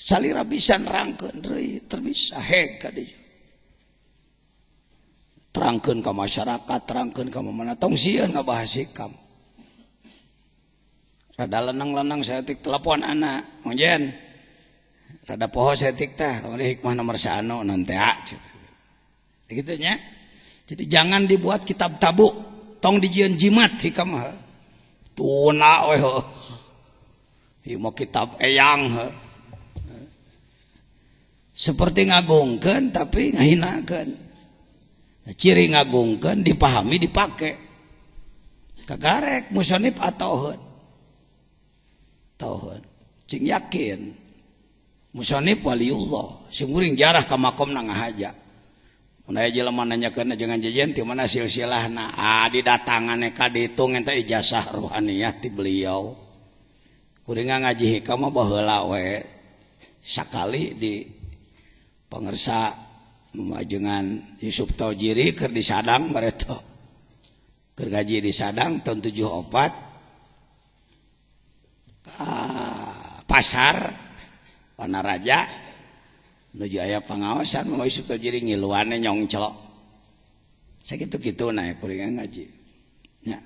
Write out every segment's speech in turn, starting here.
salira bisa nerangkeun deui terbisa heg ka dieu terangkeun ka masyarakat terangkeun ka mana tong sieun ngabahas hikam rada lenang-lenang saya tik telepon anak monjen rada poho saya tik teh kamari hikmah nomor 1 nanti gitu nya. Jadi jangan dibuat kitab tabu tong dijieun jimat hikam tuna we ieu mah kitab eyang seperti ngagungkeun tapi ngahinakeun ciri ngagungkeun dipahami dipake kagarek musonif atoheun tauheun cing yakin musonif waliullah sing kuring jarah ka makomna ngahaja mun aya jelema nanyakeun jangan jajan ti mana silsilahna didatangane ka ditu ngenta ijazah ruhaniyah ti beliau kuring ngaji hikam mah baheula we sakali di pangersa majengan Yusuf Taujiri keur di Sadang bareto keur ngaji di Sadang tahun 74 ka pasar Panaraja nuju aya pangaosan mah Yusuf Taujiri ngiluane nyongclo sakitu-kitu na kuring ngaji nya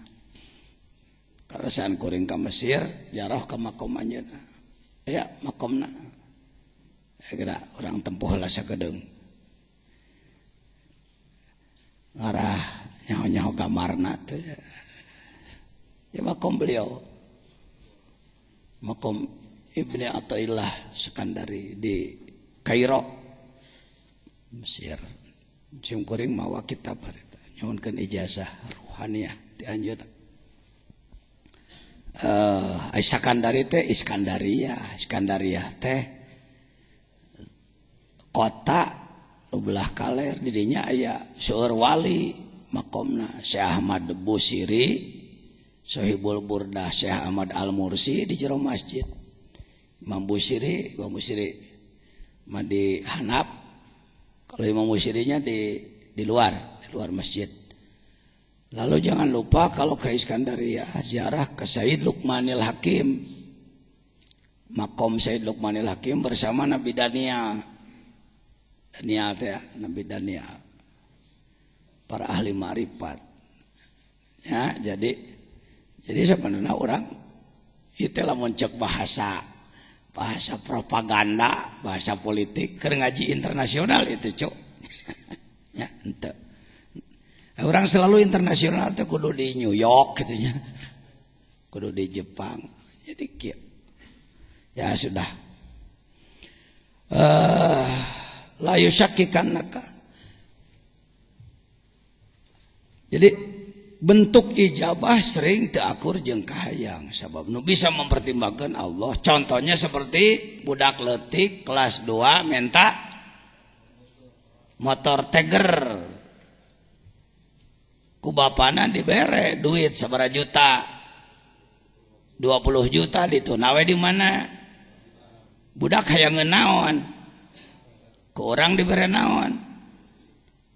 karasan kuring ka Mesir jarah ka makom anjeunna ya makomna kira orang tempuh heula sakedeung ngarah nyaho-nyaho gamarna teh ya makom beliau makom Ibni Athaillah Sekandari di Kairo Mesir sing kuring mawa kitab harita nyuhunkeun ijazah ruhaniyah ti anjeunna Sekandari teh Iskandariah teh kota belah kaler di dinya aya seueur wali makomna Syekh Ahmad Busiri Sohibul Burdah Syekh Ahmad Al-Mursi di jero masjid Imam Busiri mah di Hanaf kalau Imam Busirinya di luar masjid. Lalu jangan lupa kalau ke Iskandaria ziarah ke Said Luqmanil Hakim makom Said Luqmanil Hakim bersama Nabi Daniel teh Nabi Daniel para ahli ma'rifat ya jadi sebenarnya orang itu lamun cek bahasa propaganda bahasa politik keur ngaji internasional itu cuk ya ente orang selalu internasional teh kudu di New York gitu nya kudu di Jepang jadi kieu ya sudah la yusyakkikanaka jadi bentuk ijabah sering teu akur jeung kahayang sabab nu bisa mempertimbangkan Allah contohnya seperti budak leutik kelas 2 minta motor Tiger ku bapana dibere duit sabaraha juta 20 juta ditunawe di mana budak hayang naon ku urang dibere naon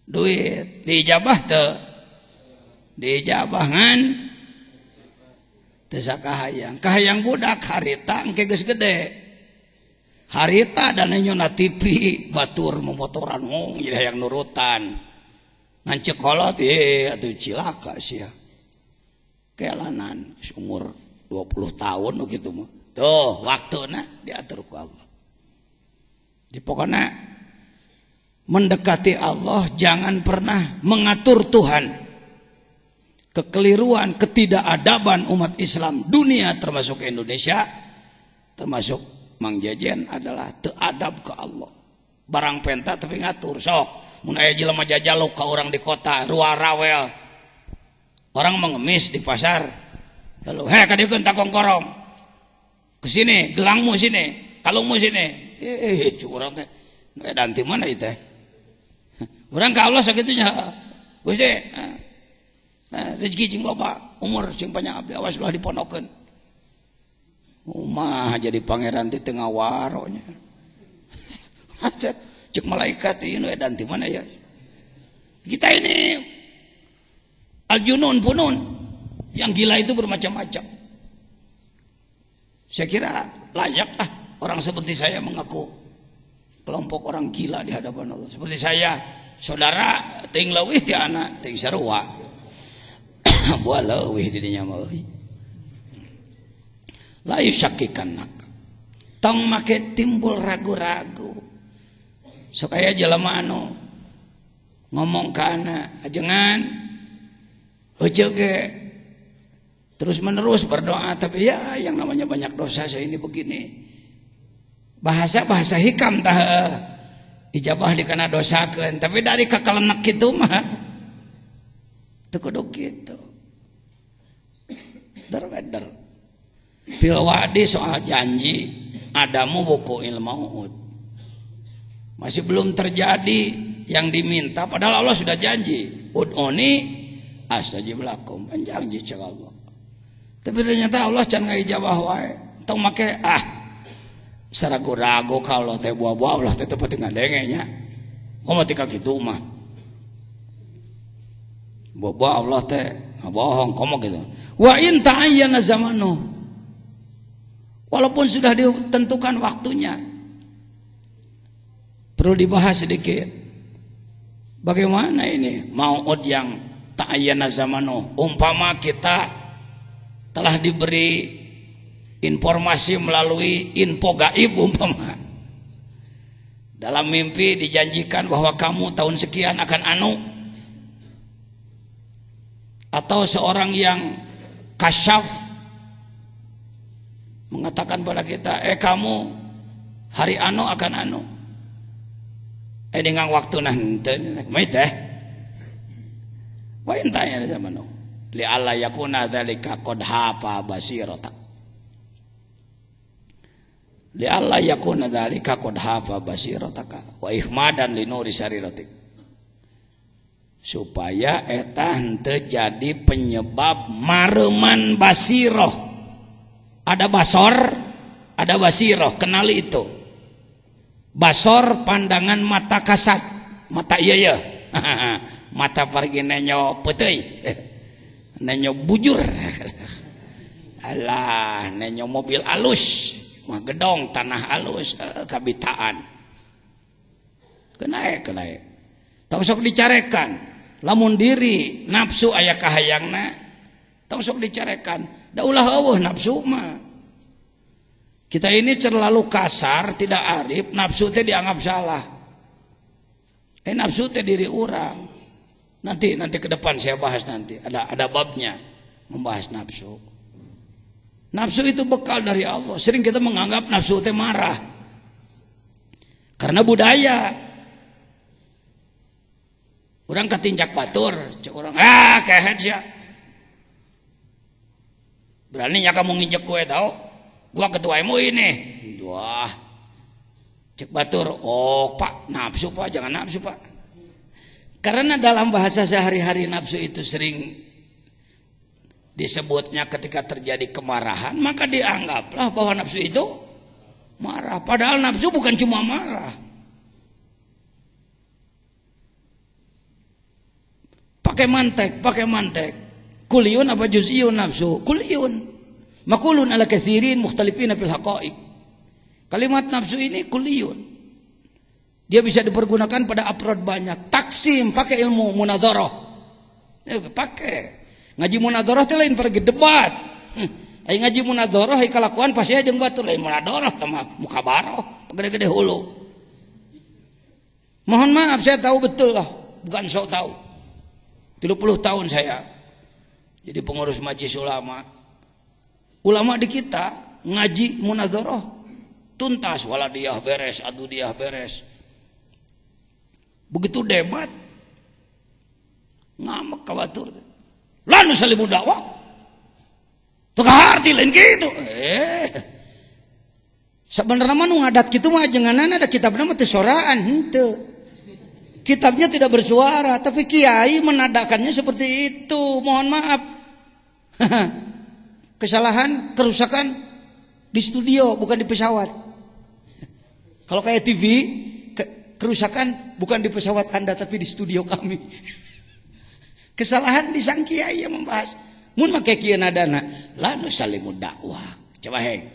duit diijabah teu dijabahan teu kahayang budak harita engke geus gede harita dan nyona TV batur memotoran jadi hayang nurutan ngan cekolot atuh cilaka sia kelanan umur 20 tahun kitu mah tuh waktuna diatur ku Allah di pokona mendekati Allah jangan pernah mengatur Tuhan. Kekeliruan, ketidakadaban umat Islam dunia termasuk Indonesia, termasuk Mang Jajen adalah teadab ke Allah. Barang penta tapi ngatur sok. Mun aya jelema jajaluk ka orang di kota, ruar rawel. Orang mengemis di pasar. Lalu, ka dieu takong korong. Ke sini, gelangmu sini, kalungmu sini. Curang teh. Dan di mana itu? Urang ka Allah sakitunya. Gusti, rezeki cing loba umur cing panjang abdi awas ulah dipondokeun umah jadi pangeran ti teu ngawaronya cek malaikat ieu dan di mana ya kita ini al-junun funun yang gila itu bermacam-macam saya kira layaklah Orang seperti saya mengaku kelompok orang gila di hadapan Allah. Seperti saya, saudara ting leuwih ti anak ting sarua. Buah leuwih di dinya mah euy. La yusakkikannak. Tong make timbul ragu-ragu. Sok aya jelema anu ngomong ka anak, ajengan heuceuk ge terus menerus berdoa, tapi ya yang namanya banyak dosa saya ini begini. Bahasa hikam tah ijabah dikana dosakeun, tapi dari kakalenek kitu mah teu kudu kitu. Darweder fil wa'di soal janji adamu buku ilmu masih belum terjadi yang diminta, padahal Allah sudah janji ud'uni astajib lakum, janji cek Allah. Tapi ternyata Allah can ngaijabah wae, tong make saragu-ragu kalau teh buah-buah Allah teh teu penting ngadenge nya. Komo tika kitu mah. Buah-buah Allah teh ngabohong komo gitu. Wa in ta'ayyana zamanu. Walaupun sudah ditentukan waktunya. Perlu dibahas sedikit. Bagaimana ini mau'ud yang ta'ayyana zamanu? Umpama kita telah diberi informasi melalui info gaib umpama. Dalam mimpi dijanjikan bahwa kamu tahun sekian akan anu. Atau seorang yang kasyaf mengatakan pada kita, kamu hari anu akan anu. Dengan waktu nanti, mait wa intanya zamanu. Li alla yakuna dzalika qad hafa basirata. Li alla yakuna dzalika qad hafa basirataka wa ihmadan li nuri sariratik. Supaya eta henteu jadi penyebab mareman basiroh. Ada basor, ada basiroh, kenali itu. Basor pandangan mata kasat, mata iya. Mata pergi nenyo peteuy. Nenyo bujur. Alah, nenyo mobil alus, mah gedong tanah alus, kabitaan. Kenae. Tong sok dicarekan. Lamun diri nafsu aya kahayangna, tong sok dicarekan. Da ulah eueuh nafsu mah. Kita ini terlalu kasar, tidak arif, nafsu teh dianggap salah. Nafsu teh diri orang. Nanti ke depan saya bahas nanti. Ada babnya membahas nafsu. Nafsu itu bekal dari Allah. Sering kita menganggap nafsu teh marah. Karena budaya. Orang ketinjak batur, cek orang, kehet ya. Beraninya kamu nginjek gue tau? Gua ketua MUI nih. Wah. Cek batur, pak, nafsu pak, jangan nafsu pak. Karena dalam bahasa sehari-hari nafsu itu sering disebutnya ketika terjadi kemarahan, maka dianggaplah bahwa nafsu itu marah. Padahal nafsu bukan cuma marah. Pakai mantek. Kuliun apa juz'iyun nafsu? Kuliun. Makulun ala katsirin mukhtalifina fil haqa'iq. Kalimat nafsu ini kuliun. Dia bisa dipergunakan pada afrod banyak. Taksim, pakai ilmu munadharah. Pakai. Ngaji munadharah teh lain pergi debat. Ai ngaji munadharah ai kalakuan pasti jeung batur lain munadharah teh mah mukabarah, gede-gede hulu. Mohon maaf saya tahu betul lah, bukan sok tahu. 30 tahun saya jadi pengurus majelis ulama. Ulama di kita ngaji munadharah tuntas, waladiyah beres, adudiyah beres. Begitu debat ngamek ka batur. Lan salimu dakwah. Teu kaharti lain kitu. Sabenerna mah nu ngadat kitu mah ajenganan ada kitabna mah teu soraan henteu. Kitabnya tidak bersuara, tapi kiai menadakannya seperti itu. Mohon maaf. Kesalahan, kerusakan di studio bukan di pesawat. Kalau kayak TV, kerusakan bukan di pesawat Anda tapi di studio kami. Kesalahan di sang kiai yang membahas. Mun make kieu nadana, la nusallimu dakwah. Coba heng.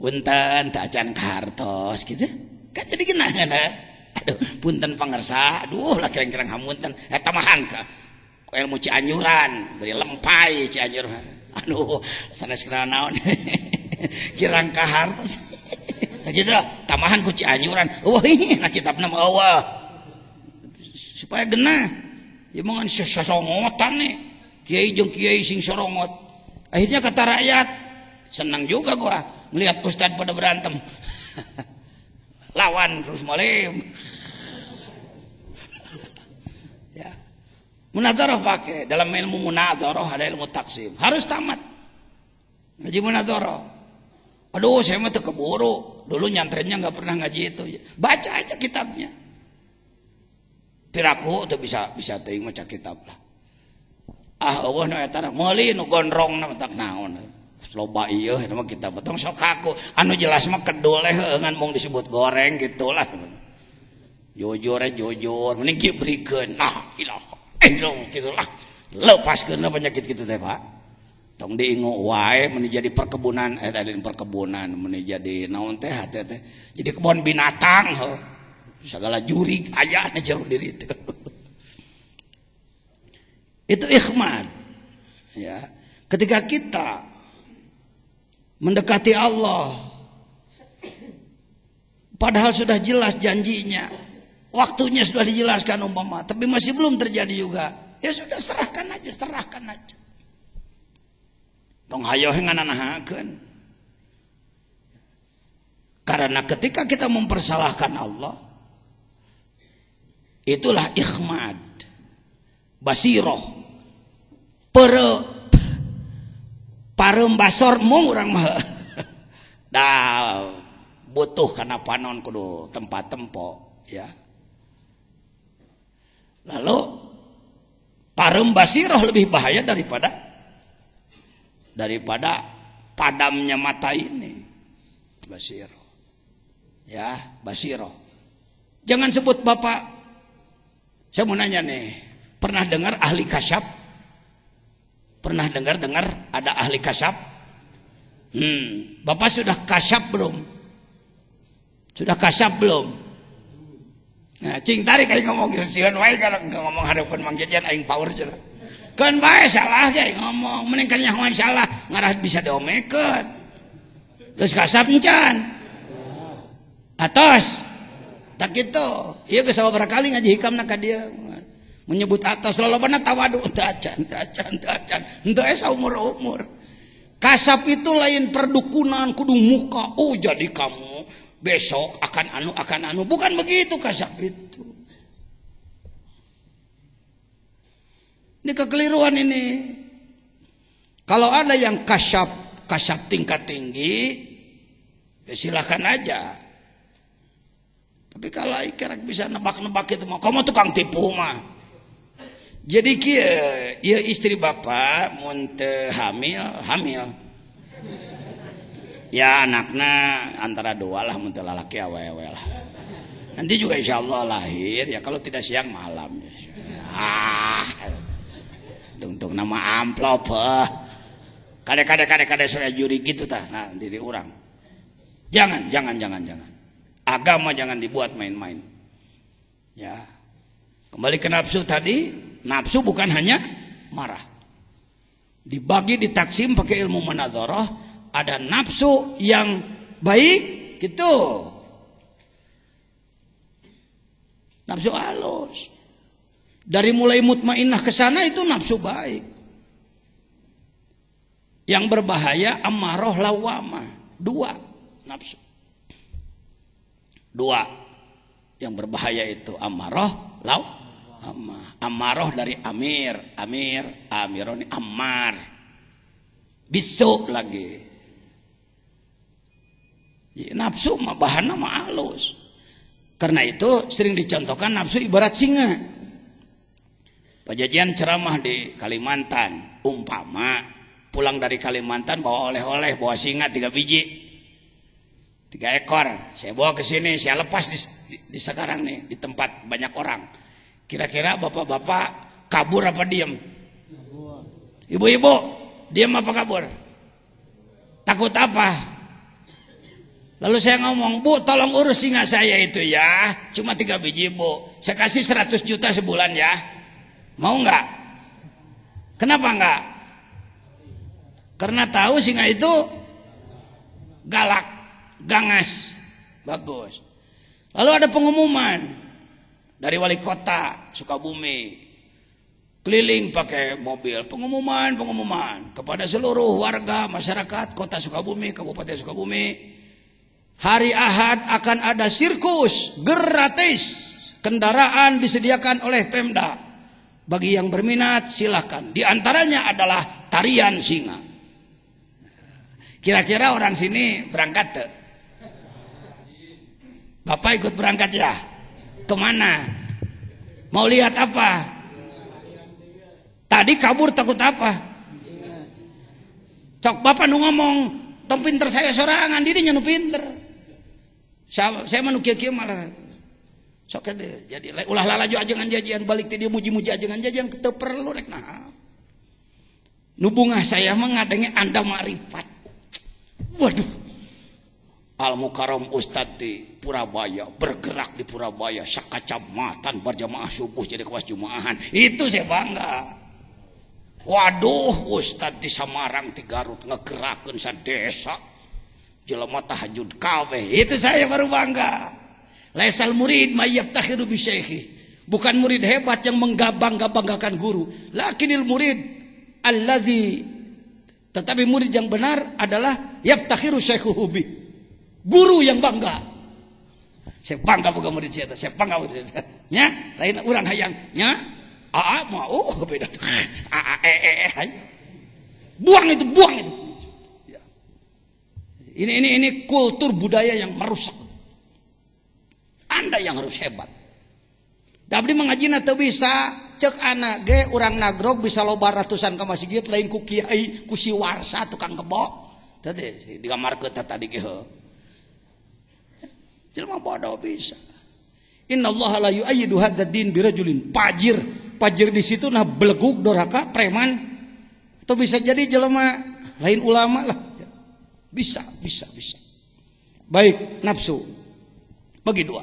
punten teu acan kahartos gitu kan jadi genah aduh punten pangersa aduh lah kirang-kirang hamunten eta mahan ka ilmu Cianjuran beri lempai Cianjur aduh sanes kenal naon kirang kahartos jadi dah tamahan ku Cianjuran wah nah kitabna mah eueuh supaya genah ya mah sosongotan nih kiai jeung kiai sing sorongot akhirnya kata rakyat senang juga gua melihat ustad pada berantem lawan terus malim ya munadzarah pakai dalam ilmu munadzarah ada ilmu taksim harus tamat ngaji munadzarah aduh saya mah teu keburu dulu nyantrennya nggak pernah ngaji itu baca aja kitabnya piraku tuh bisa teuing maca kitab lah eueuh nu eta meuli nu gondrong na tak naon loba ieu eta mah kitab tong sok aku anu jelas mah kedul ngan mung disebut goreng gitulah jujur mending kibrikeun nah ilaha illallah gitulah lepaskeun penyakit kitu teh Pak tong diingu wae mun jadi perkebunan tadi perkebunan mun jadi naon teh jadi kebun binatang segala jurig aya na jero diri itu itu ikhmad ya ketika kita mendekati Allah padahal sudah jelas janjinya waktunya sudah dijelaskan umpama tapi masih belum terjadi juga ya sudah serahkan aja tong hayo ngananahakeun karena ketika kita mempersalahkan Allah itulah ikhmad basiroh parembasor mung urang mah dah butuh kana panon kudu tempat tempo ya lalu parembasiroh lebih bahaya daripada padamnya mata ini basiroh ya basiroh jangan sebut bapak saya mau nanya nih pernah dengar ahli kasyaf pernah dengar ada ahli kasyaf Bapak sudah kasyaf belum nah cing tarik aing ngomong sieun wae kalau ngomong hareupeun Mang Jajan aing power cenah kan bae salah ge ngomong mending kan nyahoan salah ngarah bisa diomekeun geus kasyaf encan atos tak kitu ieu geus sabaraha kali ngaji hikamna ka dieu menyebut atas lalobana tawadu teu acan henteu saumur-umur kasap itu lain perdukunan kudu muka jadi kamu besok akan anu bukan begitu kasap itu ini kekeliruan ini kalau ada yang kasap tingkat tinggi ya silakan aja tapi kalau ikrek bisa nebak-nebak itu mah kamu tukang tipu mah jadi kieu istri bapak mun teu hamil ya anakna antara dua lah mun teu lalaki awewe lah nanti juga insyaallah lahir ya kalau tidak siang malam tung nama amplop kade saya juri gitu tah nah diri orang jangan agama jangan dibuat main-main ya kembali ke nafsu tadi nafsu bukan hanya marah dibagi ditaksim pakai ilmu munadzarah ada nafsu yang baik gitu nafsu halus dari mulai mutmainnah ke sana itu nafsu baik yang berbahaya ammarah lawamah dua nafsu dua yang berbahaya itu ammarah Amarah dari amironi ammar bisu lagi nafsu mah bahanna mah halus karena itu sering dicontohkan nafsu ibarat singa Pajajian ceramah di Kalimantan umpama pulang dari Kalimantan bawa oleh-oleh bawa singa 3 biji 3 ekor saya bawa ke sini saya lepas di sekarang nih di tempat banyak orang. Kira-kira bapak-bapak kabur apa diem? Ibu-ibu diem apa kabur? Takut apa? Lalu saya ngomong, Bu tolong urus singa saya itu ya, cuma 3 biji Bu, saya kasih 100 juta sebulan ya, mau nggak? Kenapa nggak? Karena tahu singa itu galak, gangas, bagus. Lalu ada pengumuman dari wali kota Sukabumi, keliling pakai mobil, pengumuman kepada seluruh warga masyarakat kota Sukabumi, Kabupaten Sukabumi, hari Ahad akan ada sirkus gratis, kendaraan disediakan oleh Pemda, bagi yang berminat silakan, di antaranya adalah tarian singa. Kira-kira orang sini berangkat tuh? Bapak ikut berangkat ya? Kemana? Mau lihat apa? Tadi kabur takut apa? Cok bapak nu ngomong, tong pinter saya sorangan, dirinya nu pinter. Saya manu kieu malah. Sok teh jadi ulah lalaju ajengan jajian balik teh dia muji-muji ajengan jajian teu perlu rek naha. Nu bungah saya mah ngadenge Anda ma'rifat. Waduh. Al Mukarram Ustad di Purabaya, bergerak di Purabaya, sakacamatan berjamaah subuh jadi kewas jumaahan. Itu saya bangga. Waduh, Ustad di Samarang di Garut ngegerakeun sadesa. Jelema tahajud kabeh. Itu saya baru bangga. Laisal murid mayyabtakhiru bi syaikhi. Bukan murid hebat yang menggabang-gabanggakan guru. Lakinil murid alladzi, tetapi murid yang benar adalah yabtakhiru syaikhuhu bi. Guru yang bangga. Saya bangga boga murid saya, saya bangga murid saya. Nya, lain urang hayang, nya. Mau beda. Buang itu. Ya. Ini kultur budaya yang merusak. Anda yang harus hebat. Dabdi mengajina teu bisa cek anak ge urang nagrog bisa loba ratusan ka masjid lain ku kiai ku si warsa tukang kebo. Tadi digamarkeun tadi ge heuh. Jelema bodoh bisa. Innallaha la yu'ayyidu hadzal din birajulin pajir di situ nah beleguk doraka preman atau bisa jadi jelema lain ulama lah. Bisa. Baik, nafsu bagi dua.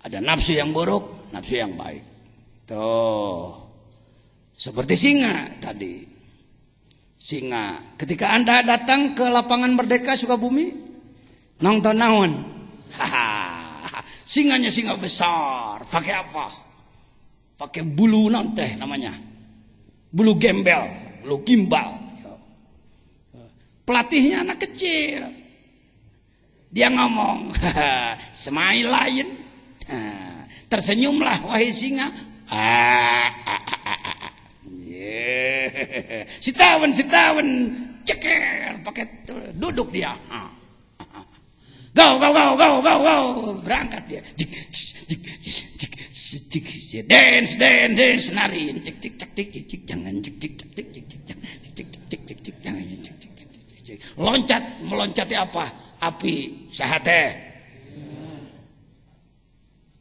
Ada nafsu yang buruk, nafsu yang baik. Tuh. Seperti singa tadi. Singa, ketika Anda datang ke lapangan Merdeka Sukabumi, nonton naon? Singanya singa besar, pakai apa? Pakai bulu teh namanya, bulu gembel, bulu gimbal. Pelatihnya anak kecil, dia ngomong, smile lion, tersenyumlah wahai singa. Sitawan, ceker, pakai duduk dia. Go, berangkat dia. Dance, nari. Jangan loncat, meloncati apa? Api, sahate.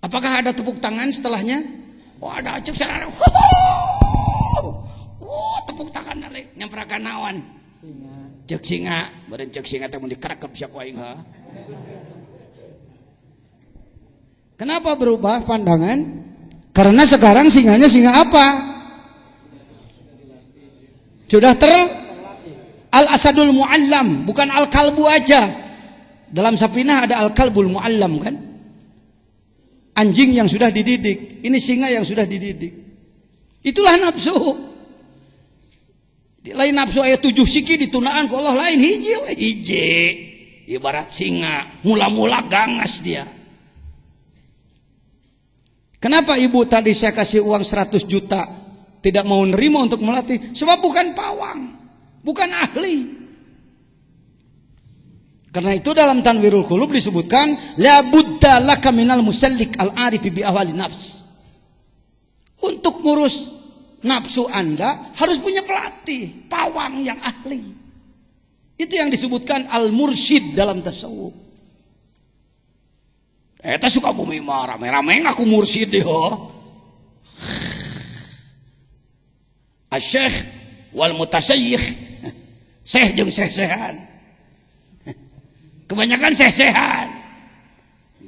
Apakah ada tepuk tangan setelahnya? Oh ada, cek cara. Tepuk tangan nari, nyamperakan nawan. Cek singa, beren cek singa teh mun dikerekep sia ku aing ha. Kenapa berubah pandangan? Karena sekarang singanya singa apa? Sudah al-asadul mu'allam, bukan al-kalbu aja. Dalam Safinah ada al-kalbul mu'allam kan? Anjing yang sudah dididik. Ini singa yang sudah dididik. Itulah nafsu. Lain nafsu ayat 7 siki ditunaan ku Allah lain hiji. Ibarat singa, mula-mula gangas dia. Kenapa ibu tadi saya kasih uang 100 juta tidak mau nerima untuk melatih? Sebab bukan pawang, bukan ahli. Karena itu dalam Tanwirul Qulub disebutkan la budda laka minal musallik al-arifi bi ahwali nafs. Untuk ngurus nafsu Anda harus punya pelatih, pawang yang ahli. Itu yang disebutkan al-mursyid dalam tasawuf. Eta Sukabumi mah rame-rame ngaku mursyid deh Asy-Syekh wal mutasyayikh. Syekh jeung syekh-syekhan. Kebanyakan sehat.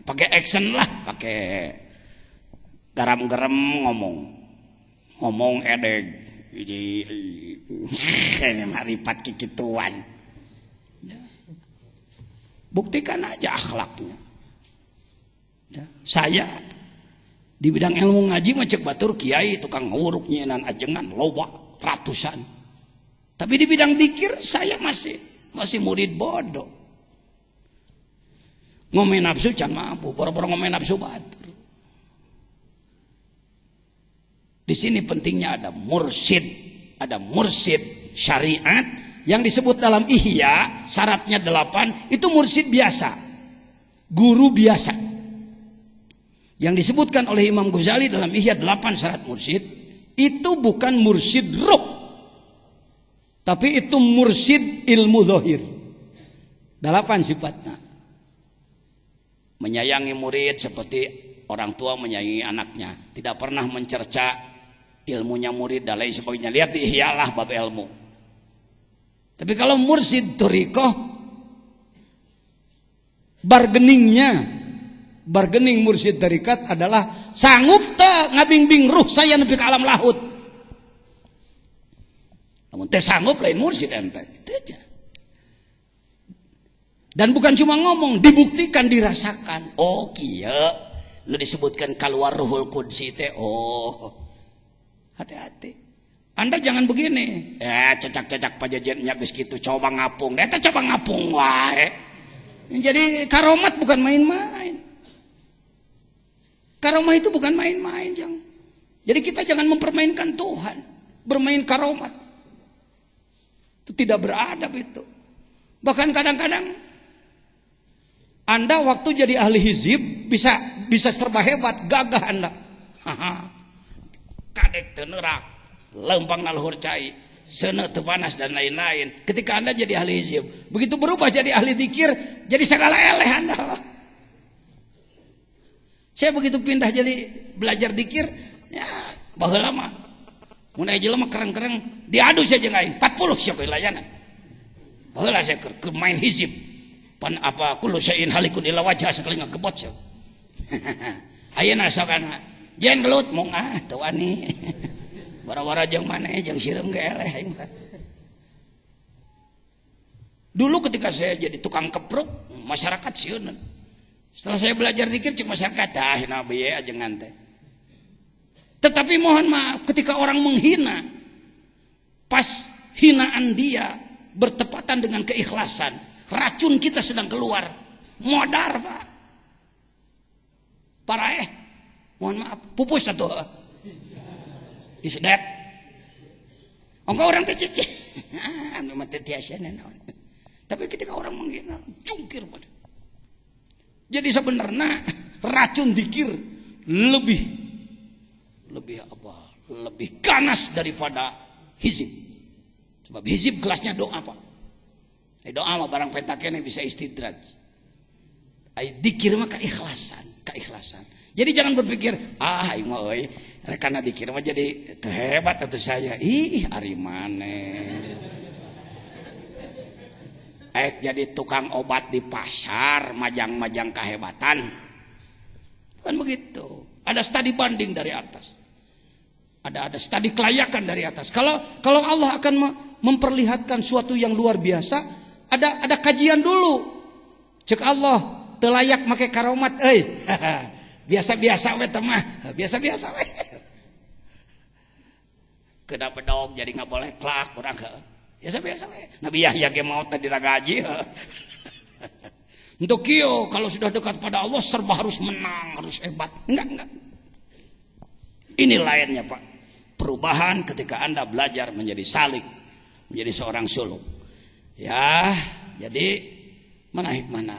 Pakai action lah, pakai garam-garam ngomong edeg. Ini maripat kikituan. Buktikan aja akhlaknya. Saya di bidang ilmu ngaji mah cek batur kiai tukang nguruk nyenan ajengan loba ratusan. Tapi di bidang dzikir saya masih murid bodoh. Ngomongin nafsu can mampu, boro-boro ngomongin nafsu batur. Di sini pentingnya ada mursyid syariat yang disebut dalam Ihya, syaratnya 8, itu mursyid biasa, guru biasa. Yang disebutkan oleh Imam Ghazali dalam Ihya 8 syarat mursyid, itu bukan mursyid ruh, tapi itu mursyid ilmu zahir. 8 sifatnya. Menyayangi murid seperti orang tua menyayangi anaknya, tidak pernah mencerca ilmunya murid dan lain sebagainya. Lihat di Ihya lah bab ilmu. Tapi kalau mursyid thariqah, bargaining mursyid tarikat adalah sanggup teu ngabingbing ruh saya nepi ka alam lahut. Namun teh sanggup lain mursyid ente. Itu aja. Dan bukan cuma ngomong, dibuktikan, dirasakan. Oh kieu nu disebutkan keluar ruhul qudsi teh. Oh. Hati-hati. Anda jangan begini. Cecak-cecak pajajannya geus kitu coba ngapung. Eta coba ngapung wae. Jadi karomat bukan main-main. Karomah itu bukan main-main, Jang. Jadi kita jangan mempermainkan Tuhan, bermain karomat. Itu tidak beradab itu. Bahkan kadang-kadang Anda waktu jadi ahli hizib bisa serba hebat, gagah Anda. Kadek teu neurak, lempang naluhur cai, seuneu teu panas dan lain-lain. Ketika Anda jadi ahli hizib, begitu berubah jadi ahli dzikir, jadi segala eleh Anda. Saya begitu pindah jadi belajar dzikir, ya baheula mah mun aya jelema kereng-kereng diadu saja aing 40 siapa layanan. Baheula saya keur main hizib. Pan apa kullu syai'in halikun illa wajha sakali ngagebot sia. Ayeuna sokana jen gelut mung teu wani. Bara-bara jeung maneh jeung sireum ge eleh aing. Dulu ketika saya jadi tukang kepruk, masyarakat sieun. Setelah saya belajar dzikir cek masyarakat nabi ya ajengan teh. Tetapi mohon maaf ketika orang menghina, pas hinaan dia bertepatan dengan keikhlasan, racun kita sedang keluar, modar Pak. Parah mohon maaf, pupus satu. Is that? Engkau orang teh cece. Memang teh tiasa naon. Tapi ketika orang menghina, jungkir pada. Jadi sebenarnya racun dzikir lebih ganas daripada hizib. Sebab hizib kelasnya doa Pak. Doa mah barang pentakene bisa istidraj. Dzikir mah keikhlasan. Jadi jangan berpikir, aing mah euy rekana dzikir mah jadi teu hebat atuh saya. Ih, ari maneh. Jadi tukang obat di pasar, majang-majang kehebatan. Bukan begitu. Ada studi banding dari atas. Ada studi kelayakan dari atas. Kalau Allah akan memperlihatkan suatu yang luar biasa, ada kajian dulu. Cek Allah teu layak make karomat euy. Biasa-biasa we teh mah, biasa-biasa we. Kena bedog jadi enggak boleh klak urang biasa-biasa we. Nabi Yahya ge maot tadi ragaji. Untuk kieu kalau sudah dekat pada Allah serba harus menang, harus hebat. Enggak. Ini lainnya Pak. Perubahan ketika Anda belajar menjadi salik, menjadi seorang suluk. Ya, jadi mana hikmahna?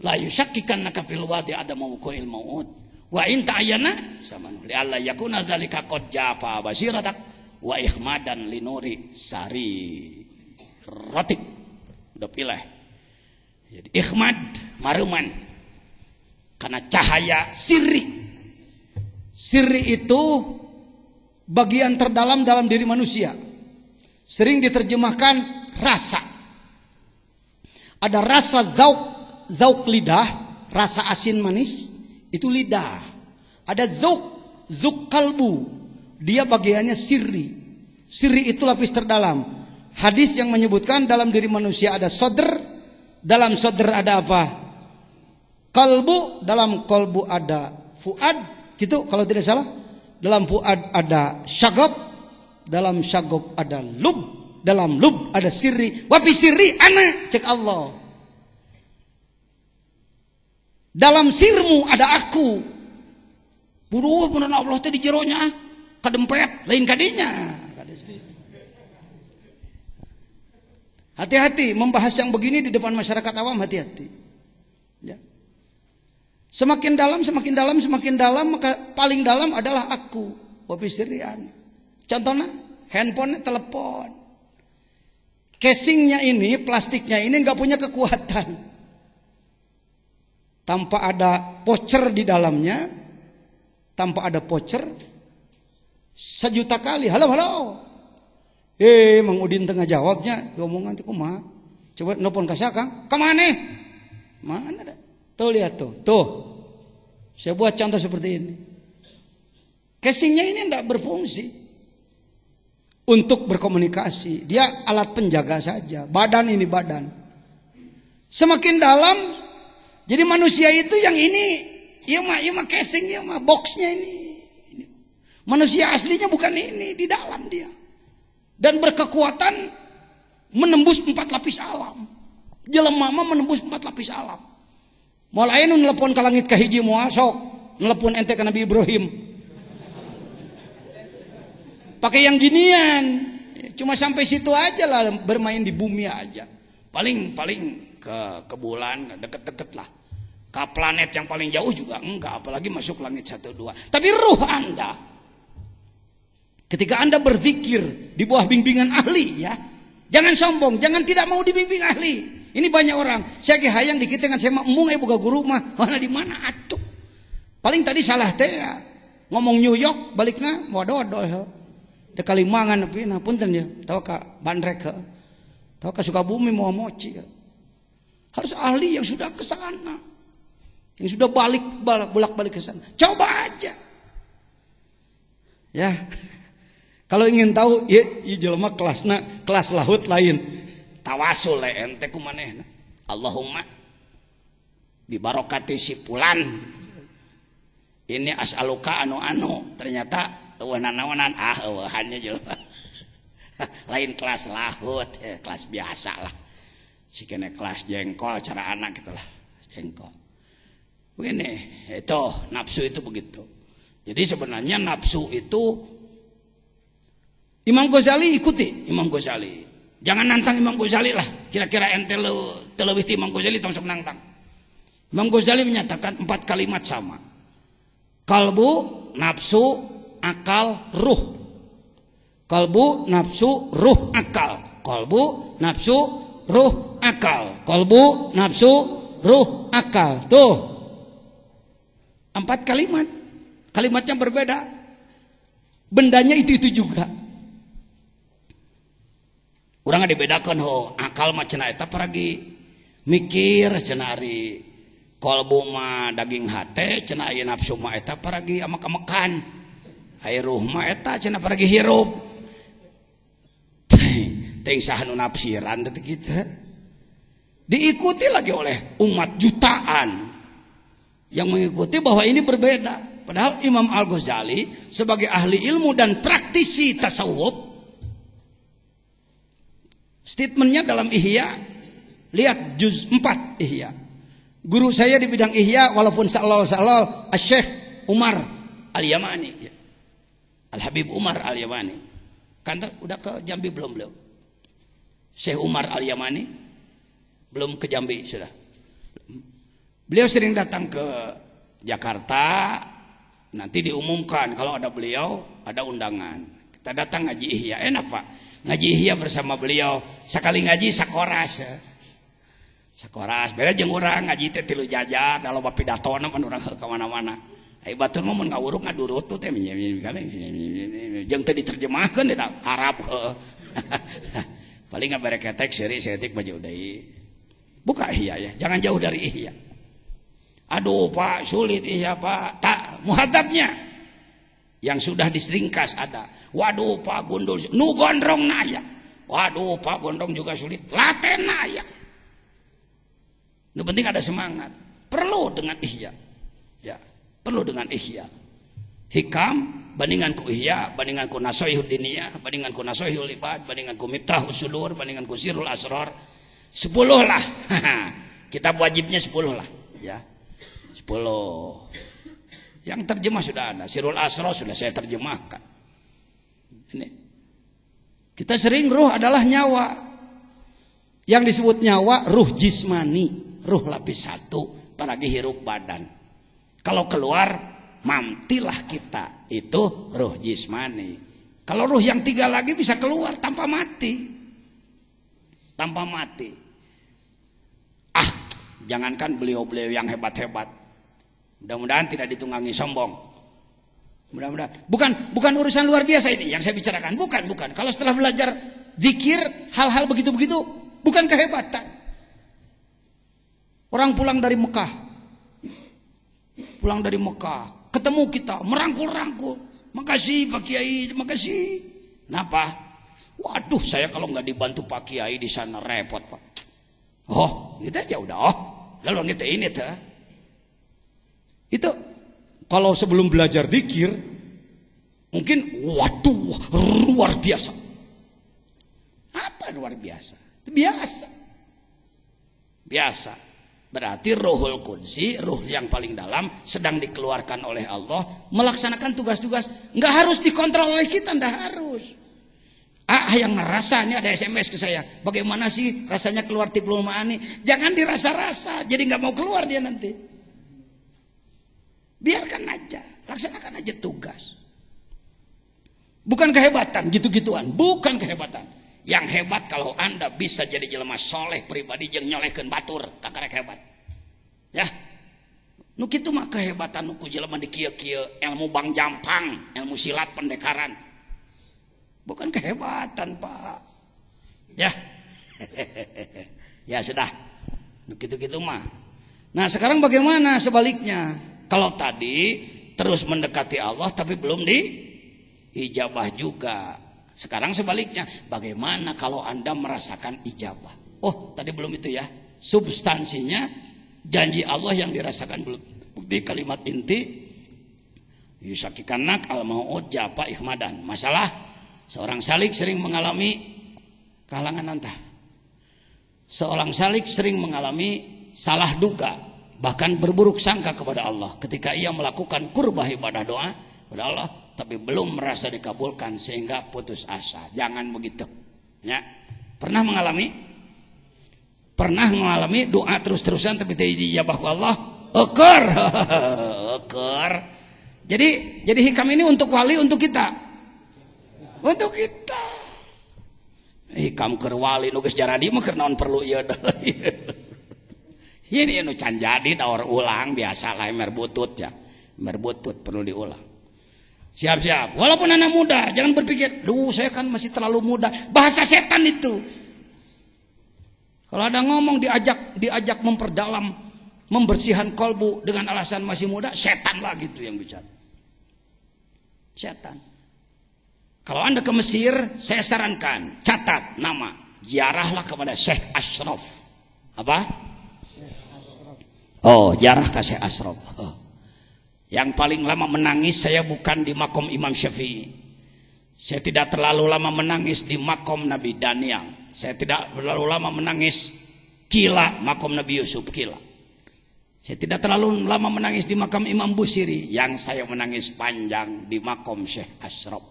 La yusakkikannaka fil wadi adamu muqil maut. Wa in ta'ayyana samanu li alla yakuna dzalika qad jafa basiratak wa ikhmadan linuri sari ratik. Udah pilih. Jadi ikhmad maruman karena cahaya sirri. Sirri itu bagian terdalam dalam diri manusia. Sering diterjemahkan rasa. Ada rasa zauk lidah, rasa asin manis, itu lidah. Ada zauk kalbu, dia bagiannya sirri. Sirri itu lapis terdalam. Hadis yang menyebutkan dalam diri manusia ada sodr, dalam sodr ada apa? Kalbu, dalam kalbu ada fuad, gitu kalau tidak salah. Dalam fuad ada syagab, dalam syagab ada lub. Dalam lub ada sirri, wafi sirri ana, cek Allah. Dalam sirmu ada aku. Buduh pun Allah teh di jeronya, kadempet, lain kadinya. Hati-hati membahas yang begini di depan masyarakat awam, hati-hati. Ya. Semakin dalam, maka paling dalam adalah aku. Wafi sirri ana. Contohnya, handphone, telepon. Casingnya ini, plastiknya ini nggak punya kekuatan. Tanpa ada voucher di dalamnya, tanpa ada voucher, 1.000.000 kali, halo. Mang Udin tengah jawabnya, omongan tuh kumaha. Coba nelpon ka Kang, kemana? Mana dah? Tuh lihat tuh. Saya buat contoh seperti ini. Casingnya ini tidak berfungsi untuk berkomunikasi, dia alat penjaga saja. Badan ini badan. Semakin dalam, jadi manusia itu yang ini, iya mah casing, iya mah boxnya ini. Manusia aslinya bukan ini, di dalam dia. Dan berkekuatan menembus 4 lapis alam. Jelema mah menembus 4 lapis alam. Mulai nu nelpon ka langit ka hiji moal sok, nelpon ente ka Nabi Ibrahim. Pakai yang ginian, cuma sampai situ aja lah, bermain di bumi aja. Paling ke bulan, deket-deket lah. Ke planet yang paling jauh juga enggak, apalagi masuk langit 1, 2. Tapi ruh Anda, ketika Anda berzikir di bawah bimbingan ahli, ya, jangan sombong, jangan tidak mau dibimbing ahli. Ini banyak orang, saya hayang dikit dengan saya mung boga guru mah, mana di mana atuh. Paling tadi salah teh ya. Ngomong New York baliknya waduh. De Kalimangan tapi nah punten ya, tahu ka Bandrek, tahu ka Sukabumi mau moci. Harus ahli yang sudah ke sana, yang sudah bolak-balik ke sana. Coba aja. Ya. Kalau ingin tahu, ya jelema kelas lahut lain. Tawasul ente kumanehna. Allahumma bi barakati si fulan. Ini as'aluka anu ternyata nawanan hanya jelema lain kelas lahut, kelas biasa lah, si kene kelas jengkol cara anak gitulah, jengkol begini. Itu nafsu itu begitu. Jadi sebenarnya nafsu itu Imam Ghazali, ikuti Imam Ghazali, jangan nantang Imam Ghazali lah. Kira-kira ente lebih ti Imam Ghazali tong sok nantang. Imam Ghazali menyatakan 4 kalimat sama: kalbu, nafsu, akal, ruh. Kalbu, nafsu, ruh, akal. Kalbu, nafsu, ruh, akal. Kalbu, nafsu, ruh, akal. Tuh 4 kalimat. Kalimatnya berbeda, bendanya itu juga. Urang dibedakan akal mah cenah eta paragi mikir cenah ari, kalbu mah daging hate cenah aya nafsu mah eta paragi amak-amakan. Air ruh mah eta cenah pergi hirup. Teuing saha nu nafsiran teh kitu. Diikuti lagi oleh umat jutaan yang mengikuti bahwa ini berbeda. Padahal Imam Al-Ghazali sebagai ahli ilmu dan praktisi tasawuf, statementnya dalam Ihya, lihat juz 4 Ihya. Guru saya di bidang Ihya walaupun salal Syekh Umar Al-Yamani, Al-Habib Umar Al-Yamani. Kantor udah ke Jambi belum beliau? Syekh Umar Al-Yamani belum ke Jambi sudah. Beliau sering datang ke Jakarta, nanti diumumkan kalau ada beliau, ada undangan. Kita datang ngaji Ihya, enak Pak. Ngaji Ihya bersama beliau, sekali ngaji sakoras. Sakoras, beda jeung urang ngaji teh 3 jajar, da loba pidatona pan urang ka mana-mana. Ai batur mah mun ngawuruk ngadurut teh jeung teu diterjemahkeun da Arab. Paling ngabere ketek seuri setik baju deui. Buka ihya ya, jangan jauh dari ihya. Aduh Pak, sulit ihya Pak. Tak, muhadabnya yang sudah diseringkas ada. Waduh Pak, gundul nu gondrong naya. Waduh Pak, gondrong juga sulit. Laten naya. Yang penting ada semangat. Perlu dengan ihya. Ya, perlu dengan ihya. Hikam bandingan ku ihya, bandingan ku nasoihud diniyah, bandingan ku nasoihul ibad, bandingan ku miftahus sudur, bandingan ku sirul asrar. 10 lah. Kitab wajibnya 10 lah, ya. 10. Yang terjemah sudah ada. Sirul asrar sudah saya terjemahkan. Ini. Kita sering ruh adalah nyawa. Yang disebut nyawa ruh jismani, ruh lapis 1, apalagi hirup badan. Kalau keluar mamtilah kita, itu ruh jismani. Kalau ruh yang 3 lagi bisa keluar tanpa mati. Tanpa mati. Jangankan beliau-beliau yang hebat-hebat. Mudah-mudahan tidak ditunggangi sombong. Mudah-mudahan. Bukan urusan luar biasa ini yang saya bicarakan. Bukan. Kalau setelah belajar zikir, hal-hal begitu-begitu, bukan kehebatan. Orang pulang dari Mekah. Ketemu kita, merangkul-rangkul. Makasih Pak Kiai, makasih. Kenapa? Waduh, saya kalau nggak dibantu Pak Kiai di sana repot Pak. Oh, gitu aja udah. Oh, lalu kita ini tuh. Itu kalau sebelum belajar zikir, mungkin waduh luar biasa. Apa luar biasa? Biasa. Berarti ruhul qudsi, ruh yang paling dalam sedang dikeluarkan oleh Allah, melaksanakan tugas-tugas. Nggak harus dikontrol oleh kita, nggak harus. Yang ngerasa, ini ada SMS ke saya, bagaimana sih rasanya keluar tiplul ma'ani? Jangan dirasa-rasa, jadi nggak mau keluar dia nanti. Biarkan aja, laksanakan aja tugas. Bukan kehebatan, gitu-gituan, bukan kehebatan. Yang hebat kalau Anda bisa jadi jelema soleh pribadi yang nyolehkeun batur, kakarek hebat. Ya. Nu kitu mah kehebatan nu ku jelema di kieu-kieu, ilmu bang jampang, ilmu silat pendekaran. Bukan kehebatan, Pak. Ya. Ya sudah. Nu kitu-kitu mah. Nah, sekarang bagaimana sebaliknya? Kalau tadi terus mendekati Allah tapi belum diijabah juga. Sekarang sebaliknya, bagaimana kalau Anda merasakan ijabah? Oh, tadi belum itu ya. Substansinya janji Allah yang dirasakan belum. Bukti kalimat inti yusakikanak al-mau'ud japa ihmadan. Masalah seorang salik sering mengalami kehalangan antah. Seorang salik sering mengalami salah duga, bahkan berburuk sangka kepada Allah ketika ia melakukan kurbah ibadah doa kepada Allah, tapi belum merasa dikabulkan sehingga putus asa. Jangan begitu. Ya. Pernah mengalami doa terus-terusan tapi tidak dijabah ku Allah? Eker. Jadi hikam ini untuk wali, untuk kita. Untuk kita. Hikam keur wali nu geus jaradi mah keur naon perlu ieu deui. Ini nu can jadi daur ulang biasa lah emer butut ya. Emer butut perlu diulang. Siap-siap. Walaupun anak muda, jangan berpikir, duh saya kan masih terlalu muda. Bahasa setan itu. Kalau ada ngomong diajak memperdalam, membersihkan kolbu dengan alasan masih muda, setan lah gitu yang bicara. Setan. Kalau Anda ke Mesir, saya sarankan, catat nama, ziarahlah kepada Syekh Ashraf. Apa? Oh, ziarah ke Syekh Ashraf. Oh. Yang paling lama menangis saya bukan di makom Imam Syafi'i. Saya tidak terlalu lama menangis di makom Nabi Daniel. Saya tidak terlalu lama menangis Kila, makom Nabi Yusuf Kila. Saya tidak terlalu lama menangis di makam Imam Busiri. Yang saya menangis panjang di makom Syekh Ashraf.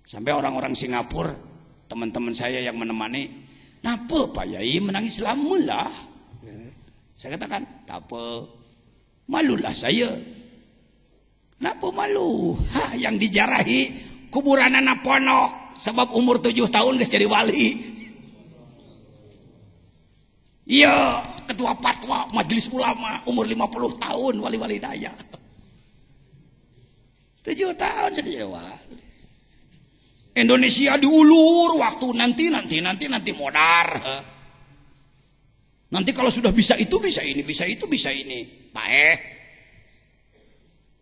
Sampai orang-orang Singapura, teman-teman saya yang menemani, "Napa Pak Yai menangis lama lah?" Saya katakan, "Tak apa, malulah saya." Napa malu? Yang dijarahi kuburan anak ponok sebab umur 7 tahun geus jadi wali. Iya, ketua fatwa majelis ulama umur 50 tahun wali-wali daya. 7 tahun jadi wali. Indonesia diulur waktu nanti modar. Nanti kalau sudah bisa itu, bisa ini, bisa itu, bisa ini. Baik.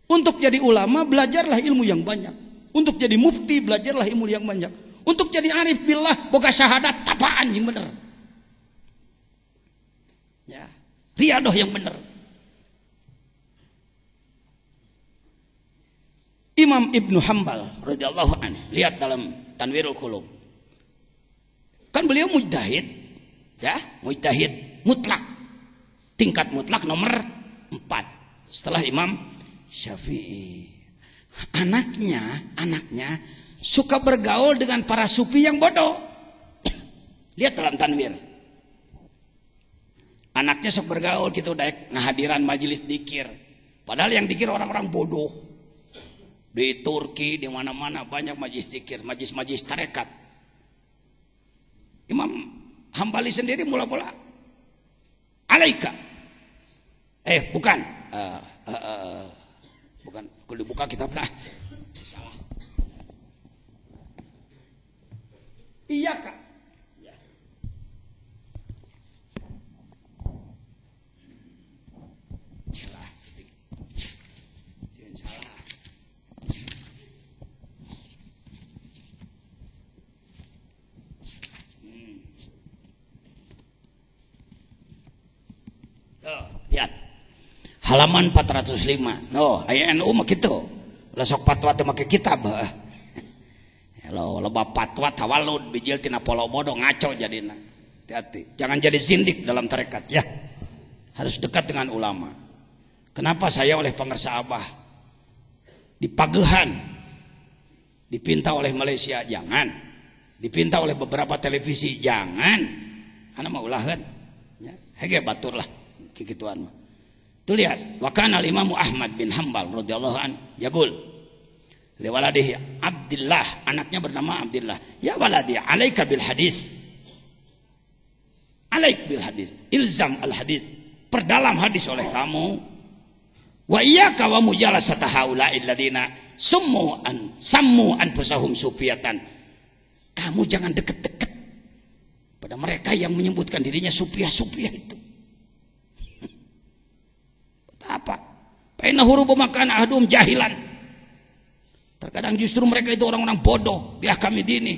Untuk jadi ulama, belajarlah ilmu yang banyak. Untuk jadi mufti, belajarlah ilmu yang banyak. Untuk jadi arif billah, boga syahadat, tapaan yang bener. Ya, riadoh yang bener. Imam Ibnu Hambal radhiyallahu anhu, lihat dalam Tanwirul Qulub. Kan beliau mujtahid, ya, mujtahid mutlak. Tingkat mutlak nomor 4 setelah Imam Syafi'i. Anaknya suka bergaul dengan para sufi yang bodoh. Lihat dalam Tanwir. Anaknya sok bergaul gitu, daek ngahadiran majelis dikir. Padahal yang dikir orang-orang bodoh. Di Turki, di mana-mana banyak majelis dikir, majelis tarekat. Imam Hambali sendiri mula-mula alaika. Bukan. Bukan. Kalau dibuka kitabnya. Salah. Iya kak. Lihat halaman 405. Aya NU mah kitu. Lah sok fatwa teh make kitab. Lo loba fatwa tawallud bijil tina polo bodoh ngaco jadina. Hati-hati. Jangan jadi zindik dalam tarekat ya. Harus dekat dengan ulama. Kenapa saya oleh pengersa Abah dipagehan, dipinta oleh Malaysia? Jangan. Dipinta oleh beberapa televisi? Jangan. Ana mah ulaheun. Ya, hege batur lah. Kikituan mah. Tuh lihat, wa kana al-Imam Ahmad bin Hambal radhiyallahu an yaqul li waladihi Abdullah, anaknya bernama Abdullah, ya waladi alaika bil hadis. Alaik bil hadis, ilzam al hadis. Perdalam hadis oleh kamu. Wa iyyaka wa mujalasata haula'il ladzina sammu anfusahum sufiyatan. Kamu jangan deket-deket pada mereka yang menyebutkan dirinya sufiah itu. Apa? Paina hurubu makan ahdum jahilan. Terkadang justru mereka itu orang-orang bodoh di ahkam dini.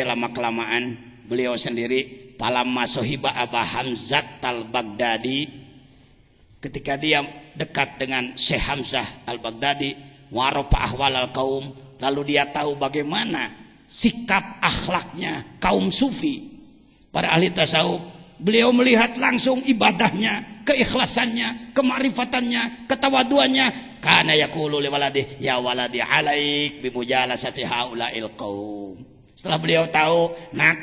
Lama kelamaan beliau sendiri palamma sohiba Aba Hamzah al-Baghdadi, ketika dia dekat dengan Syekh Hamzah al-Baghdadi, warofa ahwal al-kaum, lalu dia tahu bagaimana sikap akhlaknya kaum sufi, para ahli tasawuf. Beliau melihat langsung ibadahnya, keikhlasannya, kemarifatannya, ketawaduannya. Kana yaqulu li waladi ya waladi alaik bi mujalasati haula'il qaum. Setelah beliau tahu, nak,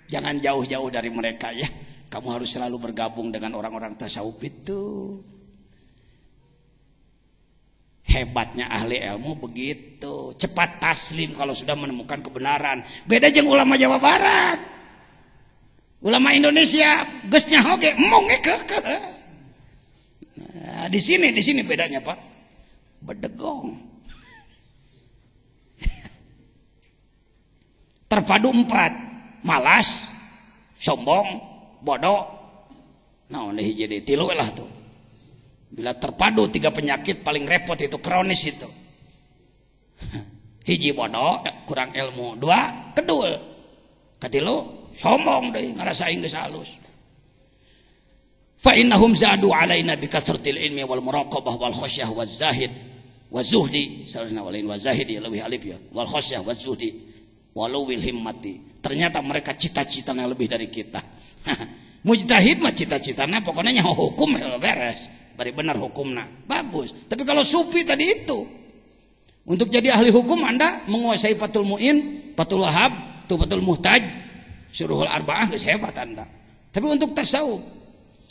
jangan jauh-jauh dari mereka ya. Kamu harus selalu bergabung dengan orang-orang tasawuf itu. Hebatnya ahli ilmu begitu, cepat taslim kalau sudah menemukan kebenaran. Beda jeung ulama Jawa Barat. Ulama Indonesia geusnya hoge mong keke. Nah, di sini bedanya Pak. Bedegong. Terpadu 4. Malas, sombong, bodoh. Nah, ini jadi tilu lah tuh. Bila terpadu 3 penyakit paling repot itu kronis itu. Hiji bodoh, kurang ilmu. 2, kedua. Katilu sombong deh, ngerasain geus halus. Fa innahum zadu alaina bi kasratil ilmi wal muraqabah wal khasyah waz zahid waz zuhdi. Salahna walain waz zahid ya lebih alif ya. Wal khasyah waz zuhdi walau wil himmati. Ternyata mereka cita-citanya lebih dari kita. Mujtahid mah cita-citanya pokoknya nyaho hukum beres. Bari benar hukumna. Bagus. Tapi kalau sufi tadi itu, untuk jadi ahli hukum Anda menguasai Fathul Muin, Fathul Wahab, Tuhfatul Muhtaj, Syuruhul Arba'ah, geus hebat Anda. Tapi untuk tasawuf,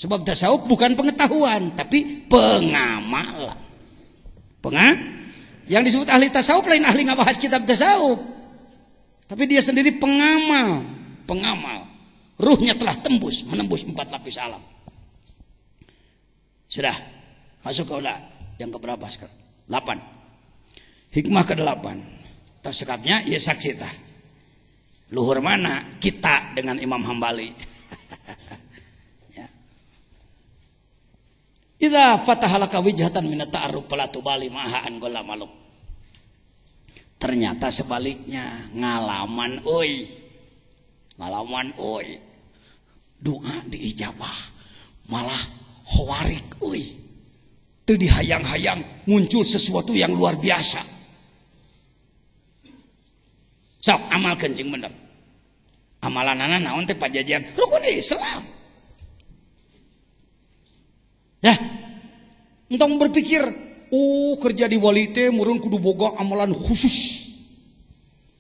sebab tasawuf bukan pengetahuan, tapi pengamalan. Yang disebut ahli tasawuf lain ahli ngabahas kitab tasawuf. Tapi dia sendiri pengamal. Ruhnya telah menembus 4 lapis alam. Sudah, masuk ke yang keberapa sekarang? 8. Hikmah ke-8. Tersekapnya ya saksi tah. Luhur mana? Kita dengan Imam Hambali. Ya. Idza fatahalaka wijhatan min at-ta'arruf fala tubali ma'ha an gola maluk. Ternyata sebaliknya, ngalaman euy. Ngalaman euy. Doa diijabah. Malah khawarik euy. Teu dihayang-hayang muncul sesuatu yang luar biasa. Sok amalkeun jeung bener. Amalanana naon teh pajajian rukun Islam. Ya. Entong berpikir, kerja di wali teh meureun kudu boga amalan khusus.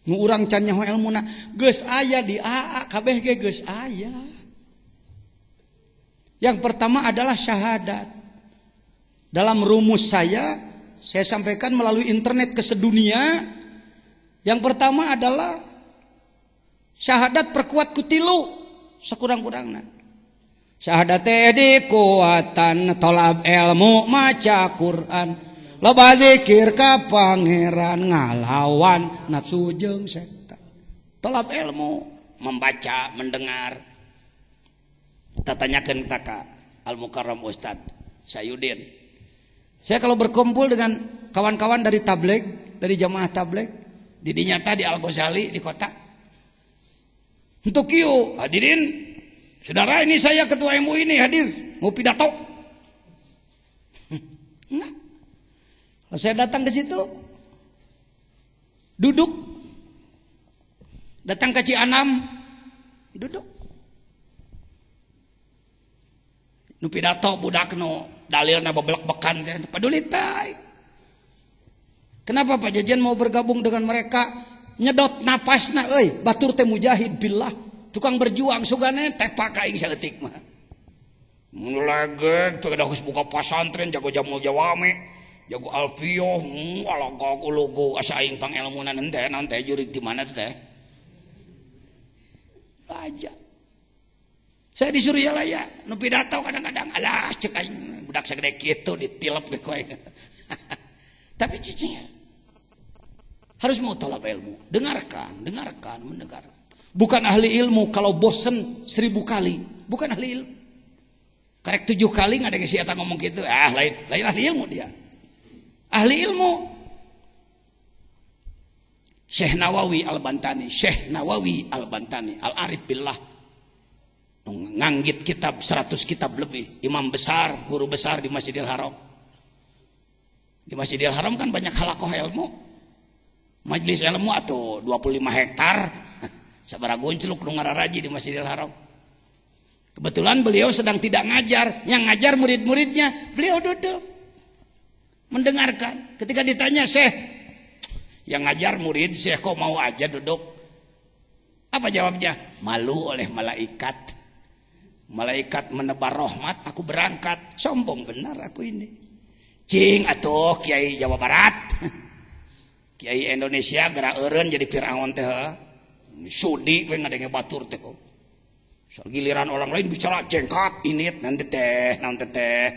Nu urang can nyaho ilmuna geus aya di AA kabeh ge geus aya. Yang pertama adalah syahadat. Dalam rumus saya sampaikan melalui internet ke sedunia. Yang pertama adalah syahadat perkuat kutilu sakurang-kurangna. Syahadat teh dikuatan tolab ilmu maca Quran loba zikir ka pangeran ngalawan nafsu jeung setan. Tolab ilmu membaca mendengar. Tatanyakeun ka Al Mukarram Ustad Sayudin. Saya kalau berkumpul dengan kawan-kawan dari tabligh, dari jamaah tabligh, di dinyata di Al Ghazali di kota. Untuk kieu hadirin, saudara ini saya ketua MUI ini hadir, mau pidato. Enggak. Kalau saya datang ke situ, duduk. Datang ke Cianam, duduk. Nu pidato budak nu dalilna beblek-bekan teh paduli teh. Kenapa Pak Jajan mau bergabung dengan mereka? Nyedot napasna euy, batur teh mujahid billah, tukang berjuang sugane tepak ka aing saeutik mah. Mun lageg teu da geus buka pasantren jago jamul jawame, jago alfiyah, alagog ulugu asa aing pangelmunan henteu nanti jurig di mana teh. Aja. Saya disuruh ya lah ya, nu pidato kadang-kadang alah cek aing budak sagede kitu ditilep we koe. Tapi cicing harus mau talab ilmu, dengarkan, mendengarkan. Bukan ahli ilmu kalau bosen 1000 kali, bukan ahli ilmu. Karek 7 kali ngadenge si eta ngomong gitu, lain ahli ilmu dia. Ahli ilmu Syekh Nawawi Al-Bantani, Al-Arif Billah. Nganggit kitab 100 kitab lebih, imam besar, guru besar di Masjidil Haram. Di Masjidil Haram kan banyak halakoh ilmu, majelis ilmu atau 25 hektar sabaraha celuk nu ngararaji di Masjidil Haram. Kebetulan beliau sedang tidak ngajar, yang ngajar murid-muridnya, beliau duduk mendengarkan. Ketika ditanya, Syekh, yang ngajar murid, Syekh kok mau aja duduk? Apa jawabnya? Malu oleh malaikat. Malaikat menebar rahmat, aku berangkat. Sombong benar aku ini. Cing atuh Kiai Jawa Barat. Kiai Indonesia gerak eureun jadi Firaun teh. Sudi we ngadenge batur teh. Soal giliran orang lain bicara jengkat init nanti teh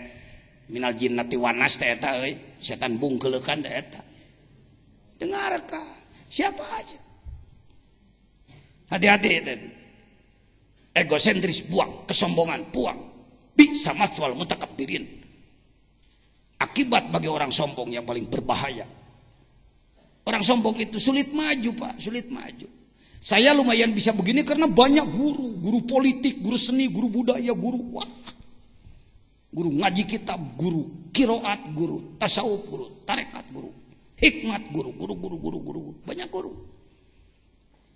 minal jinnati wanas teh eta euy, setan bungkeulekan teh eta. Dengarkan siapa aja. Hati-hati teh. Egosentris buang, kesombongan buang. Bisa maswal mutakabbirin. Akibat bagi orang sombong yang paling berbahaya. Orang sombong itu sulit maju, Pak, sulit maju. Saya lumayan bisa begini karena banyak guru politik, guru seni, guru budaya, guru ngaji kitab, guru kiroat, guru tasawuf, guru tarekat, guru hikmat, guru, banyak guru.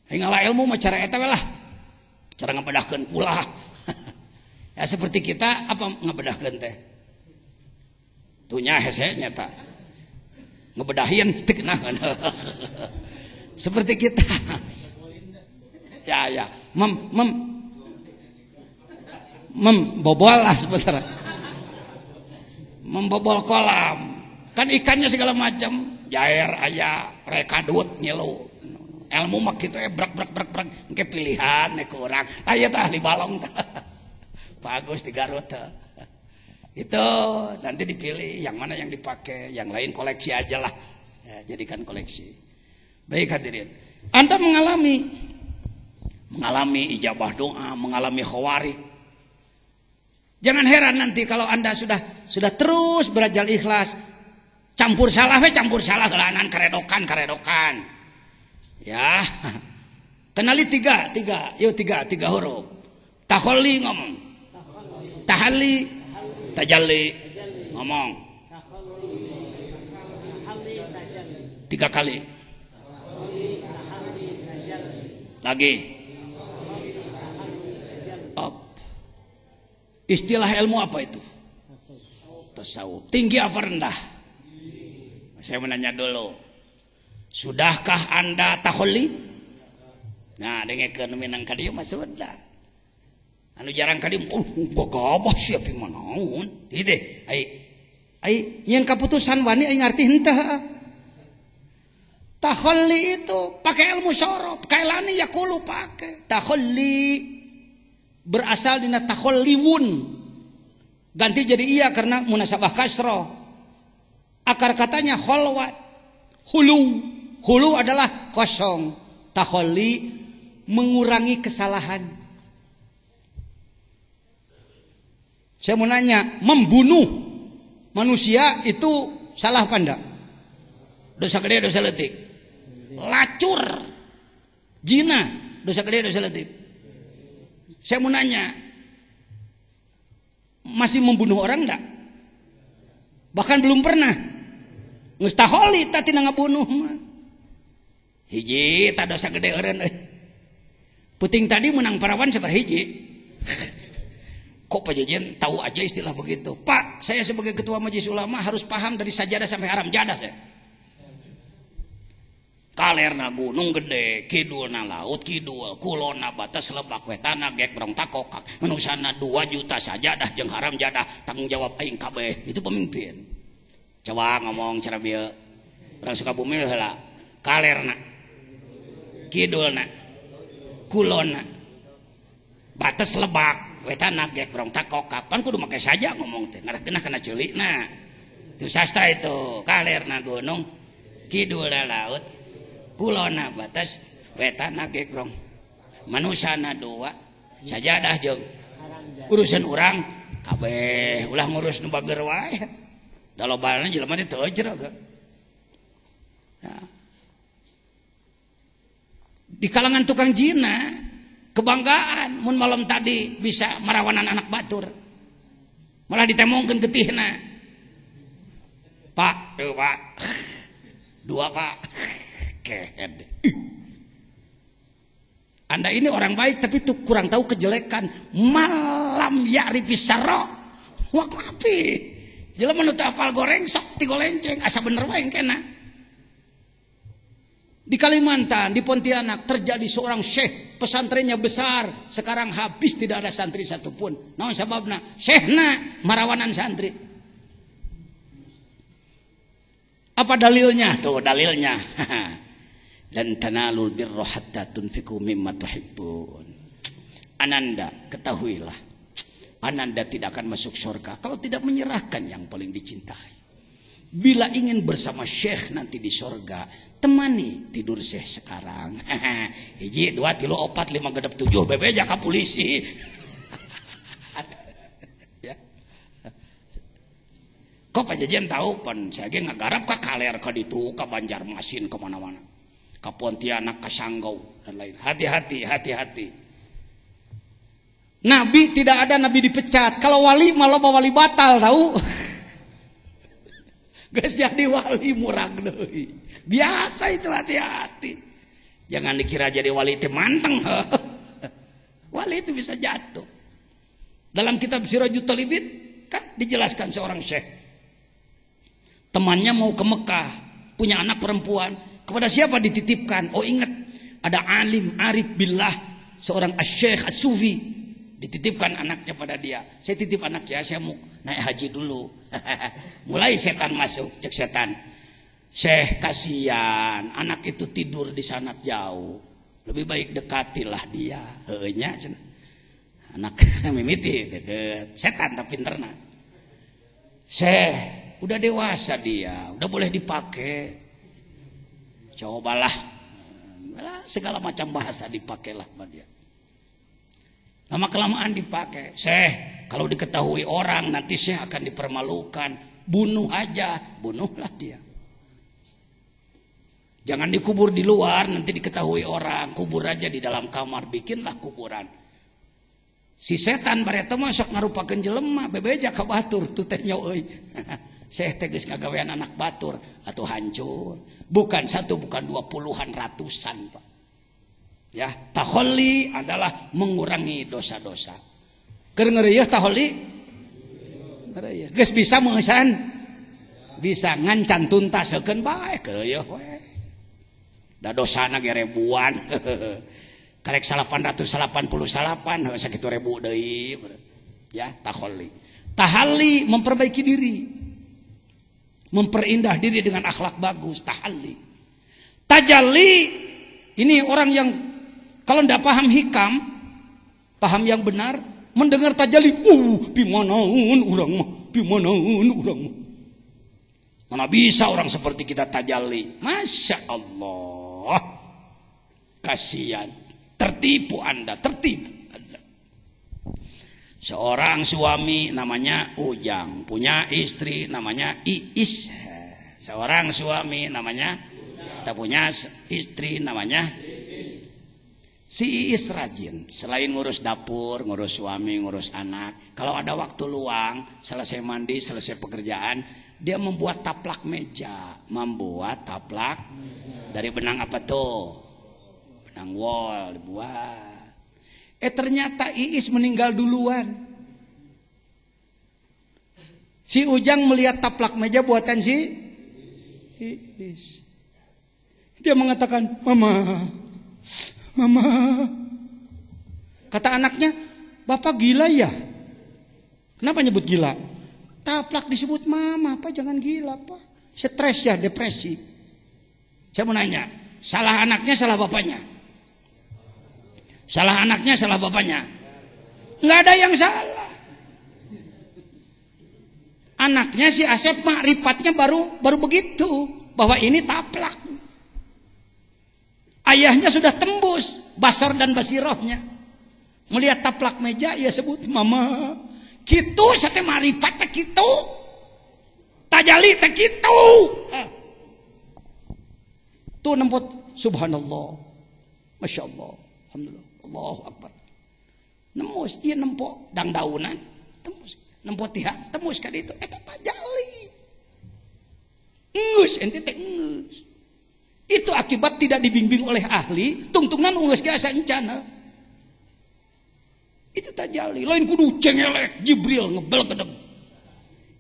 Hinggalah ilmu macara eta lah. Cara ngabedahkeun kula. Ya seperti kita apa ngabedahkeun teh? Tunya hese nyata. Ngebedahin teu kenahan. Seperti kita. Ya. Membobol lah sebentar. Membobol kolam. Kan ikannya segala macam. Jair aya, rekadut ngilu. Ilmu mah kitu brak engke pilihan ke urang. Aya tah ahli balong tah. Bagus di Garut tah. Itu nanti dipilih yang mana yang dipakai, yang lain koleksi aja lah. Ya, jadikan koleksi. Baik hadirin. Anda mengalami mengalami ijabah doa, mengalami khawarik. Jangan heran nanti kalau Anda sudah terus berajal ikhlas, campur salah gelanan karedokan. Ya. Kenali tiga huruf. Taholli ngomong. Tahalli, tajalli ngomong. 3 kali. Lagi. Up. Istilah ilmu apa itu? Tasawuf. Tinggi apa rendah? Saya menanya dulu. Sudahkah Anda taholli? Nah, dengekeun minang ka dieu mah sudah. Anu jarang ka dieu, gagabah sia pi manaon. Teh ai nyen kaputusan wani ai ngarti henteu. Taholli itu pakai ilmu syarab, kailani yaqulu pakai. Taholli berasal dina takholliwun. Ganti jadi iya karena munasabah kasrah. Akar katanya kholwat. Hulu adalah kosong. Takholli mengurangi kesalahan. Saya mau nanya, membunuh manusia itu salah apa enggak? Dosa gede, dosa letik. Lacur, zina, dosa gede, dosa letik. Saya mau nanya, masih membunuh orang enggak? Bahkan belum pernah. Geus taholli tadi ngabunuh mah. Hiji tak dosa gede eureun euy. Puting tadi menang parawan sabar hiji. Kok Pak Jejen tahu aja istilah begitu? Pak, saya sebagai ketua majelis ulama harus paham dari sajadah sampai haram jadah ya. Kalerna gunung gede, kidulna laut kidul, kulona batas lebak wetana gek brong takokak. Manusana 2 juta sajadah jeung haram jadah, tanggung jawab aing kabeh. Itu pemimpin. Coba ngomong cara bieu. Orang Sukabumi heula. Kalerna, kidulna, kulona, batas lebak, wetana gek brong takokak. Pan kudu make saja ngomong teh. Ngarakeunna kana ceulikna. Itu sastra itu. Kalerna gunung, kidulna laut, kulona batas, wetana gek brong. Manusana 2, sajadah jeung urusan urang kabeh ulah ngurus nu bager wae. Dalobana jelema teh teu jero. Nah. Di kalangan tukang jina kebanggaan mun malam tadi bisa marawanan anak batur. Malah ditemongkeun getihna. Pak, Pak. 2 Pak. Ked. Anda ini orang baik tapi tuh kurang tahu kejelekan. Malam ya'rifi syarra wa qafi. Jelema nu teu apal goreng sok digolenceng asa bener wae kena. Di Kalimantan, di Pontianak terjadi seorang syekh, pesantrennya besar, sekarang habis tidak ada santri satupun. Naon sababna? Syekhna marawanan santri. Apa dalilnya? Tuh dalilnya. Dan tanalul birra hatta tunfiqu mimma tuhibbun. Ananda, ketahuilah. Ananda tidak akan masuk surga kalau tidak menyerahkan yang paling dicintai. Bila ingin bersama syekh nanti di surga, temani tidur syekh sekarang. 1, 2, 3, 4, 5, 6, 7 bebe jaka polisi. Ya. Kok Pak Jajan tahu pan saya ge ngagarap ka Kaler ka ditu ka Banjarmasin ka mana-mana. Ka Pontianak ka Sanggau dan lain. Hati-hati. Nabi tidak ada nabi dipecat. Kalau wali malah wali batal tahu. Geus jadi wali murag deui. Biasa itu, hati-hati. Jangan dikira jadi wali teh manteng. Wali itu bisa jatuh. Dalam kitab Sirajut Talibin kan dijelaskan seorang syekh. Temannya mau ke Mekah, punya anak perempuan. Kepada siapa dititipkan? Oh ingat, ada alim arif billah, seorang asy-syekh as-sufi. Dititipkan anaknya pada dia. Saya titip anak saya mau naik haji dulu. Mulai setan masuk, cek setan. Syekh kasihan, anak itu tidur di sana jauh. Lebih baik dekatilah dia. Heunya cenah. Anak mimiti deket. Setan tapi pinterna. Syekh, udah dewasa dia, udah boleh dipakai. Cobalah. Segala macam bahasa dipakailah sama dia. Lama kelamaan dipakai. Syekh, kalau diketahui orang nanti Syekh akan dipermalukan. Bunuh aja, bunuhlah dia. Jangan dikubur di luar, nanti diketahui orang. Kubur aja di dalam kamar, bikinlah kuburan. Si setan bareta mah sok ngarupakeun jelema, bebeja ka batur tu teh nyaw euy. Syekh teh geus ngagawean anak batur atuh hancur. Bukan satu, bukan 20 puluhan, ratusan, Pak. Ya, taholli adalah mengurangi dosa-dosa. Keur ngeureuyeuh taholli? Ngeureuyeuh. Geus bisa meusan? Bisa ngancan tuntaskeun bae keureueuh we. Da dosana ge ribuan. Karek 888 sakitu ribu deui. Ya, taholli. Tahalli memperbaiki diri. Memperindah diri dengan akhlak bagus, tahalli. Tajalli ini orang yang kalau tidak paham hikam, paham yang benar, mendengar tajalli, bimanaun urang mah, bimanaun urang mah. Mana bisa orang seperti kita tajalli? Masya Allah, kasihan, tertipu Anda, tertipu Anda. Seorang suami namanya Ujang, punya istri namanya Iis. Seorang suami namanya, tak punya istri namanya si Iis rajin, selain ngurus dapur, ngurus suami, ngurus anak. Kalau ada waktu luang, selesai mandi, selesai pekerjaan, dia membuat taplak meja. Membuat taplak dari benang apa tuh? Benang wol dibuat. Ternyata Iis meninggal duluan. Si Ujang melihat taplak meja buatan si Iis. Dia mengatakan, Mama. Kata anaknya, Bapak gila ya? Kenapa nyebut gila? Taplak disebut mama, Pak jangan gila Pak. Stres ya, depresi. Saya mau nanya, salah anaknya, salah bapaknya? Salah anaknya, salah bapaknya? Nggak ada yang salah. Anaknya si Asep makrifat baru begitu, bahwa ini taplak. Ayahnya sudah tembus basar dan basirohnya. Melihat taplak meja, ia sebut mama. Kitu sate marifat teh kitu. Tajali teh kitu. Tuh nempot subhanallah. Masya Allah. Alhamdulillah. Allahu Akbar. Nembus, iya nempok dang daunan. Tembus. Nempot tiha, tembus ka ditu. Eta tajali. Ngeus ente teh ngeus. Itu akibat tidak dibimbing oleh ahli, tungtungan unggas biasa encana. Itu tajalli. Lain kudu cengelek Jibril ngebel kedem.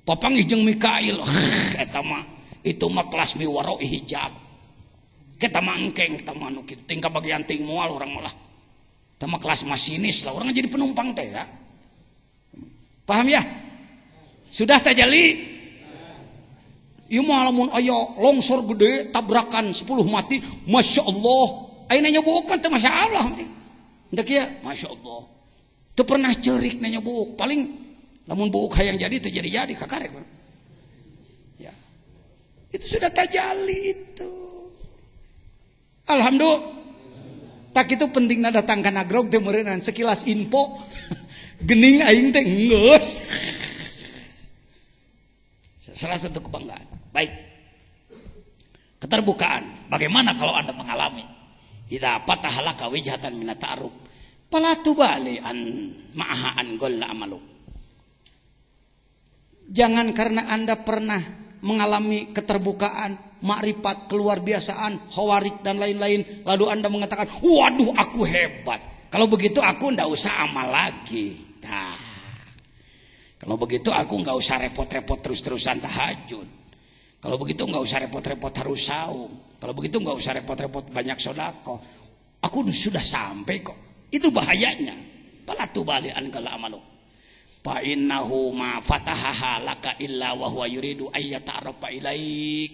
Papanggih jeung Mikail. Eta mah itu mah kelas miwaro hijab. Kita mah engkeng, kita mah nu kitu tingkah bagian ting moal urang malah. Eta mah kelas masinis lah, urang jadi penumpang teh ya. Paham ya? Sudah tajalli? Ieu mah lamun aya longsor gede tabrakan 10 mati, Masya Allah. Ayeuna nyobook mah teu Masya Allah. Entah kieu, Masya Allah. Teu pernah ceurik na nyobook. Paling lamun book hayang jadi teu jadi kakarek. Ya. Itu sudah tajalli itu. Alhamdulillah. Tak itu pentingna datang kana grog teh meureunnan sekilas info. Gening aing teh geus. Salah satu kebanggaan. Baik. Keterbukaan. Bagaimana kalau Anda mengalami? Idza fatahalaka wijhatan min ta'aruf. Fala tubali an ma'aha an golla amaluk. Jangan karena Anda pernah mengalami keterbukaan, makrifat, keluar biasaan, khawarik dan lain-lain, lalu Anda mengatakan, "Waduh, aku hebat." Kalau begitu aku ndak usah amal lagi. Nah. Kalau begitu aku nggak usah repot-repot terus-terusan tahajud. Kalau begitu nggak usah repot-repot harus saum. Kalau begitu nggak usah repot-repot banyak sodako. Aku sudah sampai kok. Itu bahayanya. Balatu bali an kala amaluk. Fa innahu ma fatahaha laka illa wa huwa yuridu ayyata'arafa ilaik.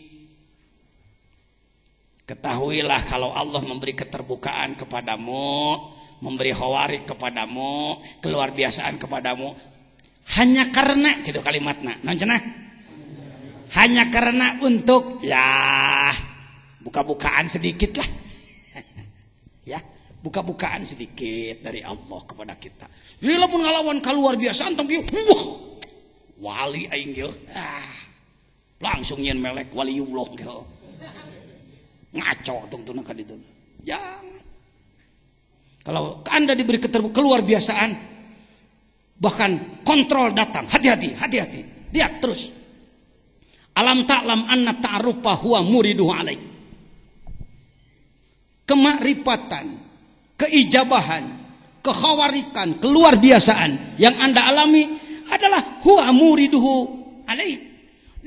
Ketahuilah kalau Allah memberi keterbukaan kepadamu, memberi khawarik kepadamu, keluar biasaan kepadamu, hanya karena gitu kalimatnya, non cenah? Hanya karena untuk ya buka-bukaan sedikit lah, ya buka-bukaan sedikit dari Allah kepada kita. Bila pun ngalawan keluar biasa antong kieu, wah, wali aing kieu. Langsung nyen melek waliullah kieu. Ngaco tungtuna ka ditu. Jangan. Kalau Anda diberi keluar biasaan, bahkan kontrol datang, hati-hati. Lihat terus. Alam ta'lam anna ta'arufa huwa muriduhu alaik. Kemakrifatan, keijabahan, kekhawarikan, keluar biasaan yang Anda alami adalah huwa muriduhu alaik.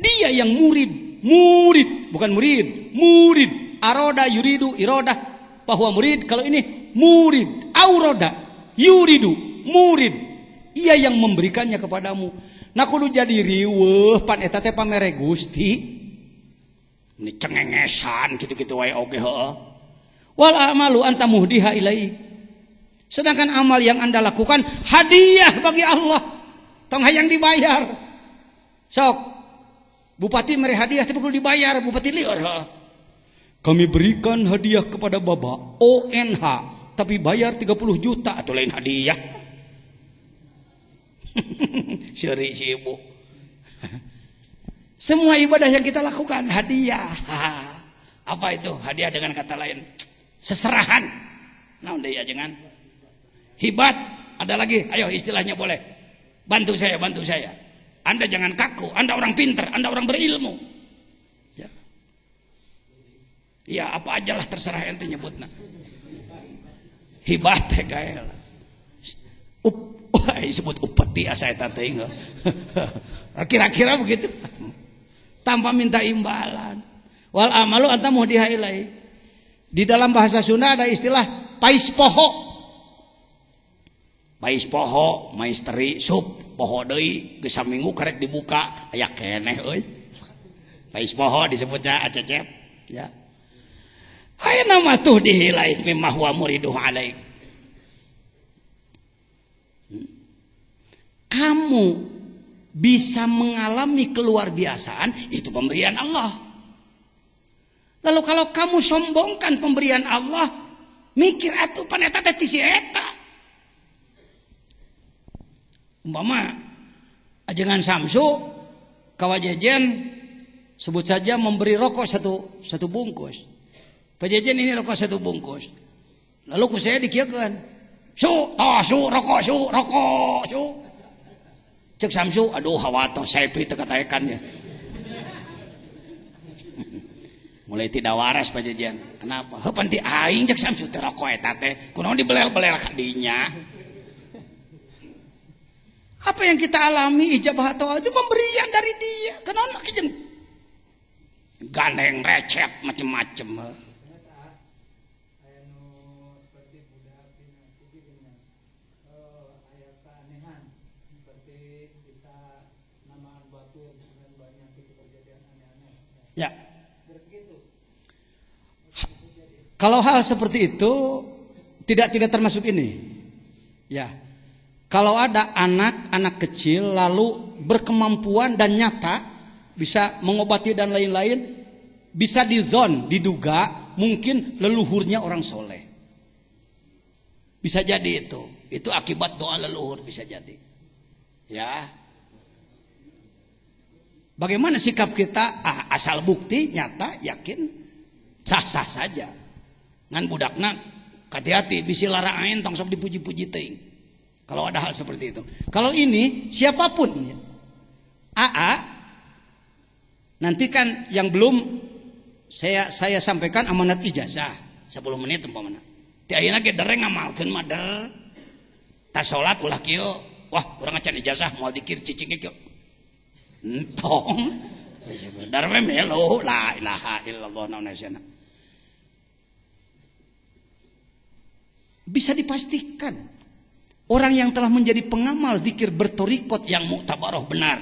Dia yang murid, bukan murid. Aroda yuridu irodah bahwa murid. Kalau ini murid, auroda yuridu murid. Ia yang memberikannya kepadamu. Nah kudu jadi riweuh pan eta teh pamere Gusti. Ini cengengesan gitu-gitu wae oge heuh. Wal amalu anta muhdiha ilai. Sedangkan amal yang Anda lakukan hadiah bagi Allah. Tong hayang dibayar. Sok. Bupati mere hadiah tapi kudu dibayar, bupati lieur heuh. Kami berikan hadiah kepada Bapak ONH tapi bayar 30 juta atau lain hadiah. Syari si ibu. Semua ibadah yang kita lakukan hadiah. Apa itu? Hadiah dengan kata lain seserahan. Naon deui ajengan? Hibat. Ada lagi? Ayo istilahnya boleh. Bantu saya. Anda jangan kaku. Anda orang pintar, Anda orang berilmu. Ya. Ya apa aja lah terserah ente nyebutna. Hibat teh gael. Disebut upeti asa eta teh. Kira-kira begitu. Tanpa minta imbalan. Wal amalu anta muhdiha ilai. Di dalam bahasa Sunda ada istilah pais poho. Pais poho, maisteri sup poho deui geus saminggu karek dibuka aya keneh euy. Pais poho disebutnya acecep ya. Aya nama tuh dihilai mimma huwa muriduh alaik. Kamu bisa mengalami keluar biasaan itu pemberian Allah. Lalu kalau kamu sombongkan pemberian Allah, mikir atuh pan eta teh ti si eta. Umpama ajengan Samsu kawajejen sebut saja memberi rokok satu bungkus. Pajejen ini rokok satu bungkus. Lalu ku saya dikieukeun. Su rokok. Cek Samsu, aduh hawato sepi teu kataekannya. Mulai tidak waras pajejen. Kenapa? Heuh pan ti aing cek Samsu teh rokok eta teh. Kunaon dibelel-belel ka dinya. Apa yang kita alami ijabah atau itu pemberian dari dia. Kenaon make jeung gandeng recet macem-macem. Ya. Kalau hal seperti itu tidak termasuk ini. Ya. Kalau ada anak kecil lalu berkemampuan dan nyata bisa mengobati dan lain-lain, bisa diduga mungkin leluhurnya orang soleh. Bisa jadi itu akibat doa leluhur bisa jadi. Ya. Bagaimana sikap kita? Asal bukti nyata yakin sah-sah saja. Ngan budakna hati-hati bisi lara ain tong sok dipuji-puji teuing. Kalau ada hal seperti itu. Kalau ini siapapun ya. Nanti kan yang belum saya sampaikan amanat ijazah 10 menit umpamana. Ti ayeuna ge dereng ngamalkeun mah der. Tas salat ulah kieu. Wah, urang acan ijazah moal dikir cicing kieu. Entong. Dar we melo la ilaha illallah naunasana. Bisa dipastikan orang yang telah menjadi pengamal zikir bertorikot yang muktabaroh benar,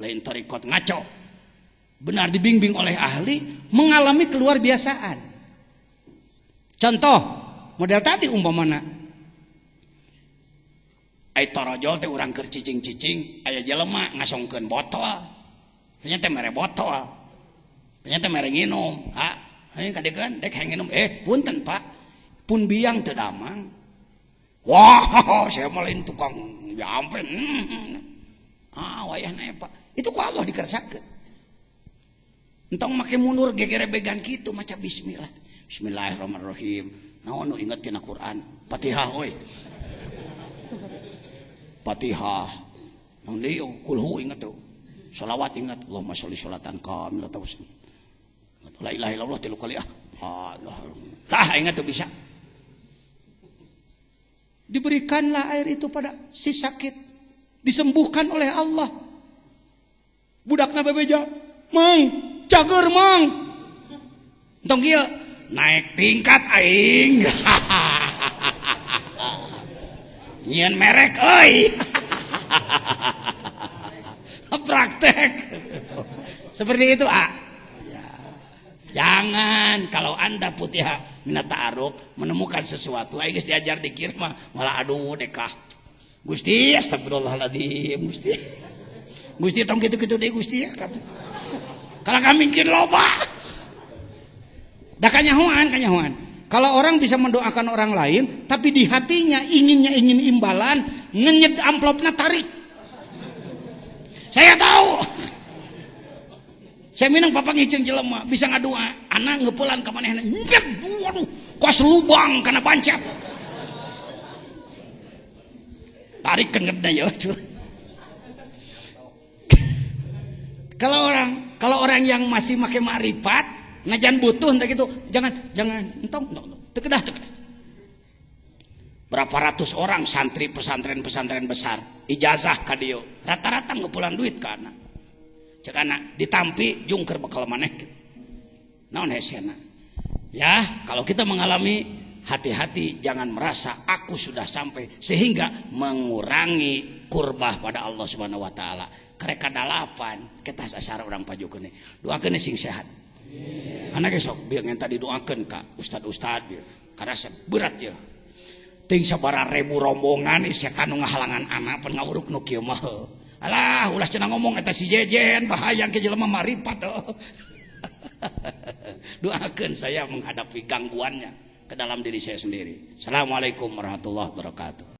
lain torikot ngaco, benar dibimbing oleh ahli, mengalami keluar biasaan. Contoh model tadi umpamana, ai torojol teh urang keur cicing-cicing, aya jelema ngasongkeun botol, ternyata mere botol, ternyata mere nginum, aya kadegan dek hayang nginum, punten Pak. pun biang teu damang. Wah, saya malain tukang jampen. Wayahna Pak. Itu ku Allah dikersakeun. Entong make mundur gegerebegan kitu maca bismillah. Bismillahirrahmanirrahim. Naon nu inget tina Quran? Fatihah euy. Fatihah. Naon deui kulhu inget tuh. Shalawat ingat. Allahumma sholli sholatan kamilatan. La ilaha illallah 3 kali Allah. Tah ingat tuh bisa. Diberikanlah air itu pada si sakit, disembuhkan oleh Allah. Budakna bebeja, Mang, cager Mang. Entong kieu naik tingkat aing. Nyieun merek euy. Praktek. Seperti itu, Jangan kalau Anda putih minat ta'aruf menemukan sesuatu geus diajar dikir mah malah aduh dekah. Gusti astagfirullahaladzim Gusti tong kitu-kitu deui Gusti ya. Kalau kami mikir loba. Da kanyahoan. Kalau orang bisa mendoakan orang lain tapi di hatinya ingin imbalan, ngenyed amplopna tarik. Saya tahu. Saya minang papa ngiceng jelema bisa ngadua anak ngeupulan ka manehna nyet waduh kos lubang kana bancet tarik kengedna ya kalau orang yang masih make makrifat najan butuh entah gitu jangan entong teu kedah berapa ratus orang santri pesantren besar ijazah ka dieu rata-rata ngeupulan duit ka anak cek anak ditampi jungker bakal maneh naon hesena ya. Kalau kita mengalami hati-hati jangan merasa aku sudah sampai sehingga mengurangi kurbah pada Allah Subhanahu wa taala. Karek kadalapan kita sasar orang pajukeun doakeun sing sehat anak sok biar ngenta didoakeun ka ustad-ustad ya karena berat ya ting sabaraha ribu rombongan setan nu ngahalangan anak pan ngawuruk nu kieu mah. Alah, ulah cenah ngomong eta si jejen bahaya ke jelema marifat. Doakeun saya menghadapi gangguannya ke dalam diri saya sendiri. Assalamualaikum warahmatullahi wabarakatuh.